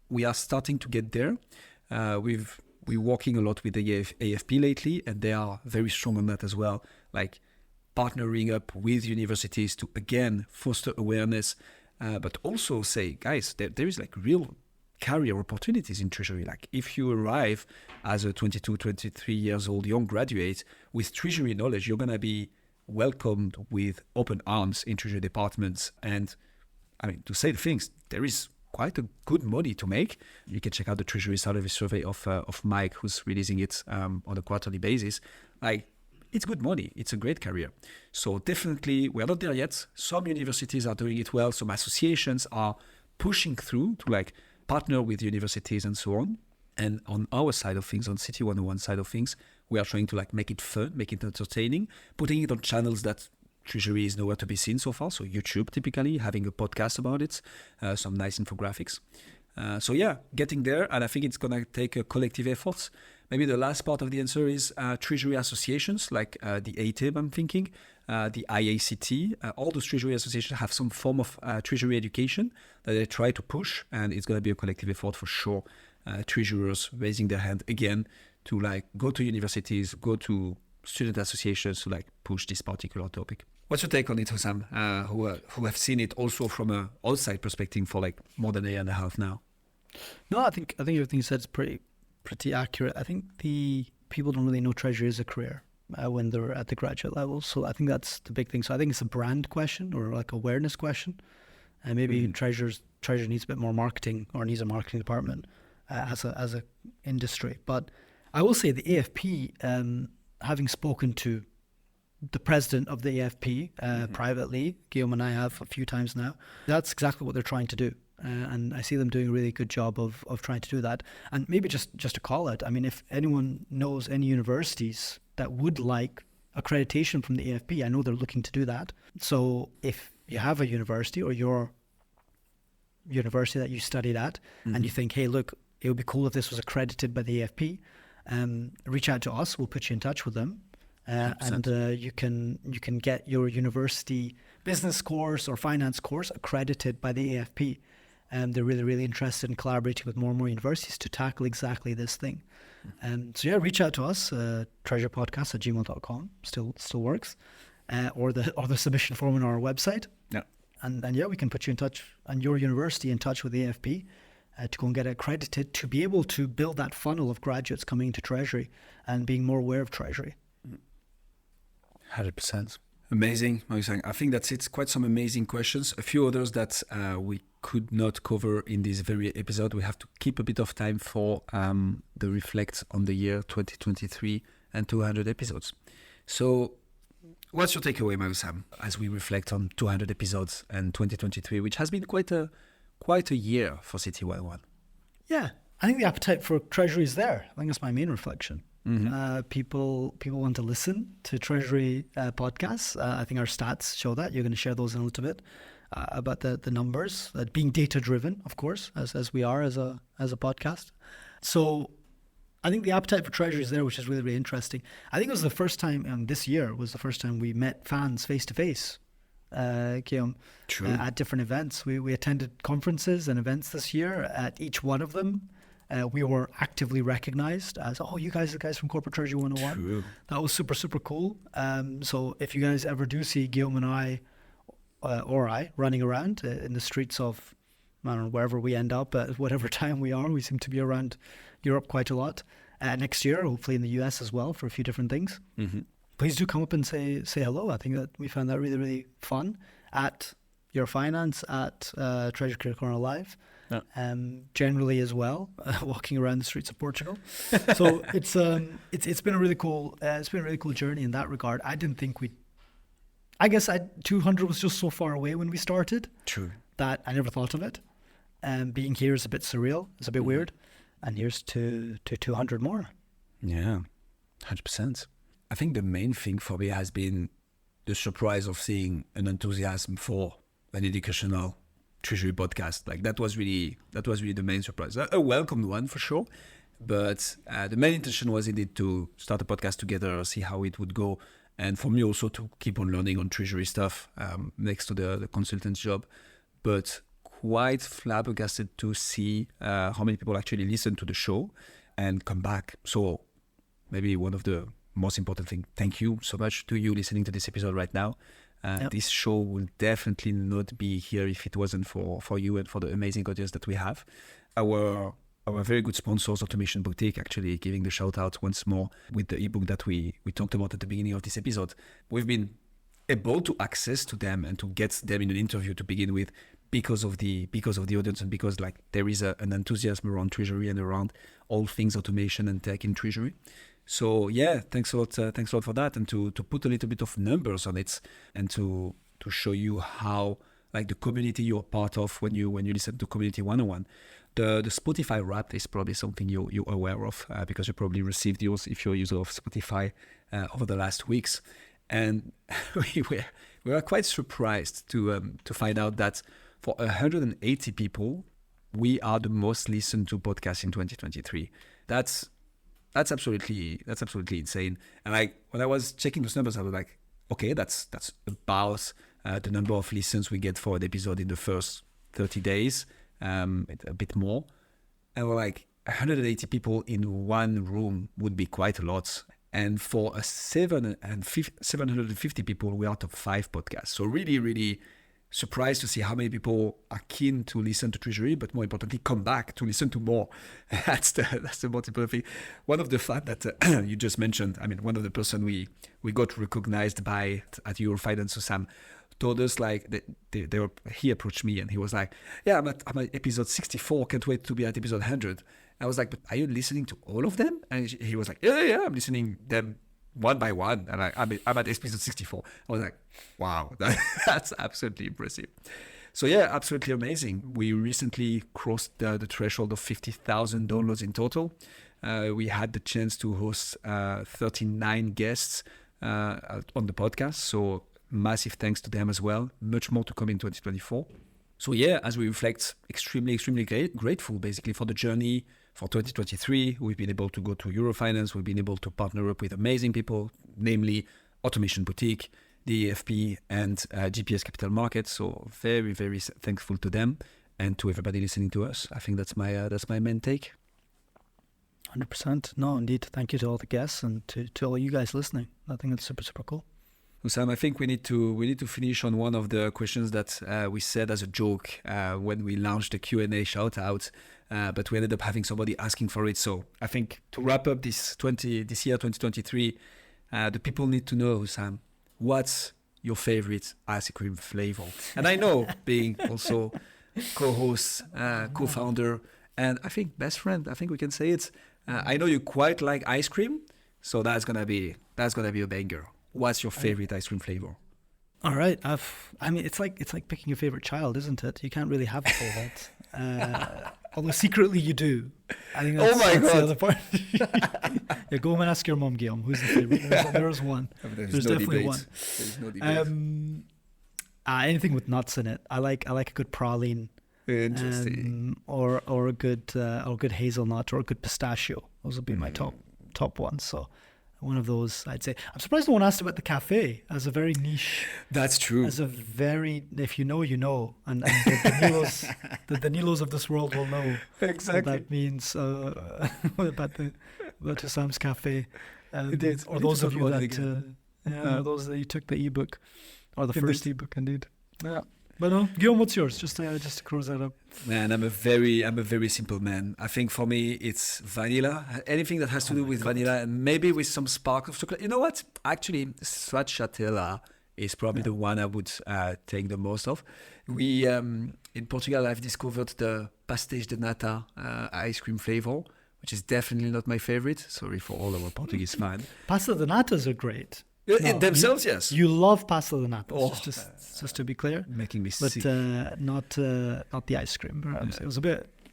[SPEAKER 2] we are starting to get there. We've we're working a lot with the AFP lately, and they are very strong on that as well. Like partnering up with universities to, again, foster awareness, but also say, guys, there is like real career opportunities in treasury. Like if you arrive as a 22, 23 years old young graduate with treasury knowledge, you're going to be welcomed with open arms in treasury departments. And I mean, to say the things, there is quite a good money to make. You can check out the treasury salary survey of Mike, who's releasing it on a quarterly basis. Like, it's good money. It's a great career. So definitely, we're not there yet. Some universities are doing it well. Some associations are pushing through to like partner with universities and so on. And on our side of things, on City 101 side of things, we are trying to like make it fun, make it entertaining, putting it on channels that treasury is nowhere to be seen so far. So YouTube, typically, having a podcast about it, some nice infographics. So yeah, getting there. And I think it's going to take a collective effort. Maybe the last part of the answer is treasury associations, like the ATIB, I'm thinking, the IACT. All those treasury associations have some form of treasury education that they try to push. And it's going to be a collective effort for sure. Treasurers raising their hand again to like go to universities, go to student associations to like push this particular topic. What's your take on it, Hussam, who have seen it also from an outside perspective for like more than a year and a half now?
[SPEAKER 1] No, I think everything you said is pretty accurate. I think the people don't really know treasury as a career when they're at the graduate level. So I think that's the big thing. So I think it's a brand question or like awareness question. And maybe treasury needs a bit more marketing or needs a marketing department as a industry. But I will say the AFP, having spoken to the president of the AFP privately, Guillaume and I have a few times now, that's exactly what they're trying to do. And I see them doing a really good job of trying to do that. And maybe just to call it, I mean, if anyone knows any universities that would like accreditation from the AFP, I know they're looking to do that. So if you have a university or your university that you studied at and you think, hey, look, it would be cool if this was accredited by the AFP, reach out to us. We'll put you in touch with them. And you can get your university business course or finance course accredited by the AFP. And they're really, really interested in collaborating with more and more universities to tackle exactly this thing. So yeah, reach out to us, treasurepodcast@gmail.com, still works, or the submission form on our website.
[SPEAKER 2] Yeah.
[SPEAKER 1] And yeah, we can put you in touch and your university in touch with the AFP to go and get accredited to be able to build that funnel of graduates coming into Treasury and being more aware of Treasury.
[SPEAKER 2] 100%. Amazing. I think that's it. Quite some amazing questions. A few others that we could not cover in this very episode. We have to keep a bit of time for the reflect on the year 2023 and 200 episodes. So what's your takeaway, Hussam, as we reflect on 200 episodes and 2023, which has been quite a year for City 101?
[SPEAKER 1] Yeah, I think the appetite for Treasury is there. I think that's my main reflection. People want to listen to Treasury podcasts. I think our stats show that. You're going to share those in a little bit about the numbers, being data driven, of course, as we are as a podcast. So I think the appetite for Treasury is there, which is really, really interesting. I think it was the first time, this year was the first time we met fans face to face. Guillaume, at different events. We attended conferences and events this year. At each one of them, we were actively recognized as, you guys are the guys from Corporate Treasury 101.
[SPEAKER 2] True.
[SPEAKER 1] That was super, super cool. So if you guys ever do see Guillaume and I, or I, running around in the streets of, I don't know, wherever we end up at whatever time we are, we seem to be around Europe quite a lot. Next year, hopefully in the US as well for a few different things. Please do come up and say hello. I think that we found that really, really fun at Your Finance, at Treasury Career Corner Live. Yeah. Generally as well, walking around the streets of Portugal. So it's been a really cool journey in that regard. I didn't think 200 was just so far away when we started.
[SPEAKER 2] True.
[SPEAKER 1] That I never thought of it. Being here is a bit surreal. It's a bit weird. And here's to 200 more.
[SPEAKER 2] Yeah, 100%. I think the main thing for me has been the surprise of seeing an enthusiasm for an educational Treasury podcast. Like that was really the main surprise. A welcomed one for sure, but the main intention was indeed to start a podcast together, see how it would go, and for me also to keep on learning on Treasury stuff next to the consultant's job. But quite flabbergasted to see how many people actually listen to the show. and come back. So maybe one of the most important thing, thank you so much to you listening to this episode right now. This show will definitely not be here if it wasn't for you and for the amazing audience that we have. Our very good sponsors, Automation Boutique, actually giving the shout out once more with the ebook that we talked about at the beginning of this episode. We've been able to access to them and to get them in an interview to begin with because of the audience, and because like there is an enthusiasm around Treasury and around all things automation and tech in Treasury. So yeah, thanks a lot for that, and to put a little bit of numbers on it, and to show you how like the community you're part of when you listen to Community 101. The Spotify Wrapped is probably something you're aware of because you probably received yours if you're a user of Spotify over the last weeks, and we were quite surprised to find out that for 180 people, we are the most listened to podcast in 2023. That's absolutely insane. And like when I was checking those numbers, I was like, okay, that's about the number of listens we get for an episode in the first 30 days, a bit more. And we're like, 180 people in one room would be quite a lot. And for a 750 people, we are top 5 podcasts. So really, really surprised to see how many people are keen to listen to Treasury, but more importantly, come back to listen to more. That's the most important thing. One of the fact that you just mentioned, I mean, one of the person we got recognized by at Guillaume and Hussam told us like he approached me and he was like, yeah, I'm at episode 64, can't wait to be at episode 100. I was like, but are you listening to all of them? And he was like, yeah, I'm listening them one by one, and I'm at episode 64. I was like, wow, that's absolutely impressive. So yeah, absolutely amazing. We recently crossed the threshold of 50,000 downloads in total. We had the chance to host 39 guests on the podcast, so massive thanks to them as well. Much more to come in 2024. So yeah, as we reflect, extremely grateful basically for the journey. For 2023, we've been able to go to Eurofinance. We've been able to partner up with amazing people, namely Automation Boutique, the EFP, and GPS Capital Markets. So very, very thankful to them and to everybody listening to us. I think that's my main take.
[SPEAKER 1] 100%. No, indeed. Thank you to all the guests and to all you guys listening. I think that's super, super cool.
[SPEAKER 2] Hussam, I think we need to finish on one of the questions that we said as a joke when we launched the Q&A shout out, but we ended up having somebody asking for it. So I think to wrap up this year 2023, the people need to know, Hussam, what's your favorite ice cream flavor? And I know, being also co-host, co-founder, and I think best friend, I think we can say it. I know you quite like ice cream, so that's gonna be a banger. What's your favorite ice cream flavor?
[SPEAKER 1] All right. I mean, it's like picking your favorite child, isn't it? You can't really have a favorite. Although secretly you do. I think that's,
[SPEAKER 2] God.
[SPEAKER 1] The other part. Yeah, go home and ask your mom, Guillaume, who's the favorite. There's one. There's no definitely debate.
[SPEAKER 2] There's no debate.
[SPEAKER 1] Anything with nuts in it. I like a good praline.
[SPEAKER 2] Interesting.
[SPEAKER 1] Or a good hazelnut or a good pistachio. Those would be my top ones. So one of those, I'd say. I'm surprised no one asked about the cafe as a very niche.
[SPEAKER 2] That's true.
[SPEAKER 1] As a very, if you know, you know. And the Danilos of this world will know
[SPEAKER 2] exactly
[SPEAKER 1] what that means about Hussam's cafe. Or those of you that, those that you took the ebook, or the first ebook, indeed. Yeah. But no, Guillaume, what's yours? Just to close that up.
[SPEAKER 2] Man, I'm a very simple man. I think for me it's vanilla. Anything that has to do with vanilla and maybe with some spark of chocolate. You know what? Actually, stracciatella is probably the one I would take the most of. We in Portugal, I've discovered the pastéis de nata ice cream flavor, which is definitely not my favorite. Sorry for all our Portuguese fans.
[SPEAKER 1] Pasta de natas are great.
[SPEAKER 2] Themselves, yes.
[SPEAKER 1] You love pasta de nata, just to be clear.
[SPEAKER 2] Making me sick.
[SPEAKER 1] But not the ice cream. Perhaps.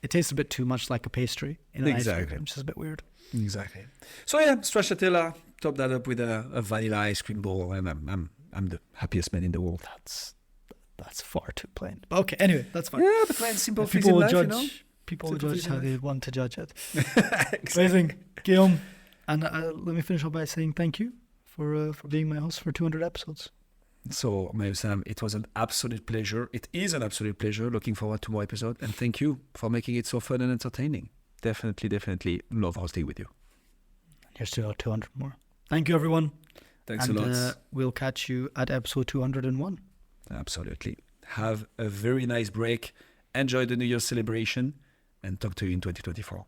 [SPEAKER 1] It tastes a bit too much like a pastry in an ice cream, which is a bit weird.
[SPEAKER 2] Exactly. So yeah, stracciatella, top that up with a vanilla ice cream bowl, and I'm the happiest man in the world.
[SPEAKER 1] That's far too plain. But okay, anyway, that's fine.
[SPEAKER 2] Yeah, but plain, simple things in life,
[SPEAKER 1] judge,
[SPEAKER 2] you know?
[SPEAKER 1] People will judge how they want to judge it.
[SPEAKER 2] Exactly.
[SPEAKER 1] Amazing, Guillaume. And let me finish off by saying thank you for being my host for 200 episodes.
[SPEAKER 2] So, Sam, it was an absolute pleasure. It is an absolute pleasure. Looking forward to more episodes. And thank you for making it so fun and entertaining. definitely love hosting with you.
[SPEAKER 1] Here's to 200 more. Thank you, everyone.
[SPEAKER 2] Thanks a lot.
[SPEAKER 1] We'll catch you at episode 201.
[SPEAKER 2] Absolutely. Have a very nice break. Enjoy the New Year's celebration and talk to you in 2024.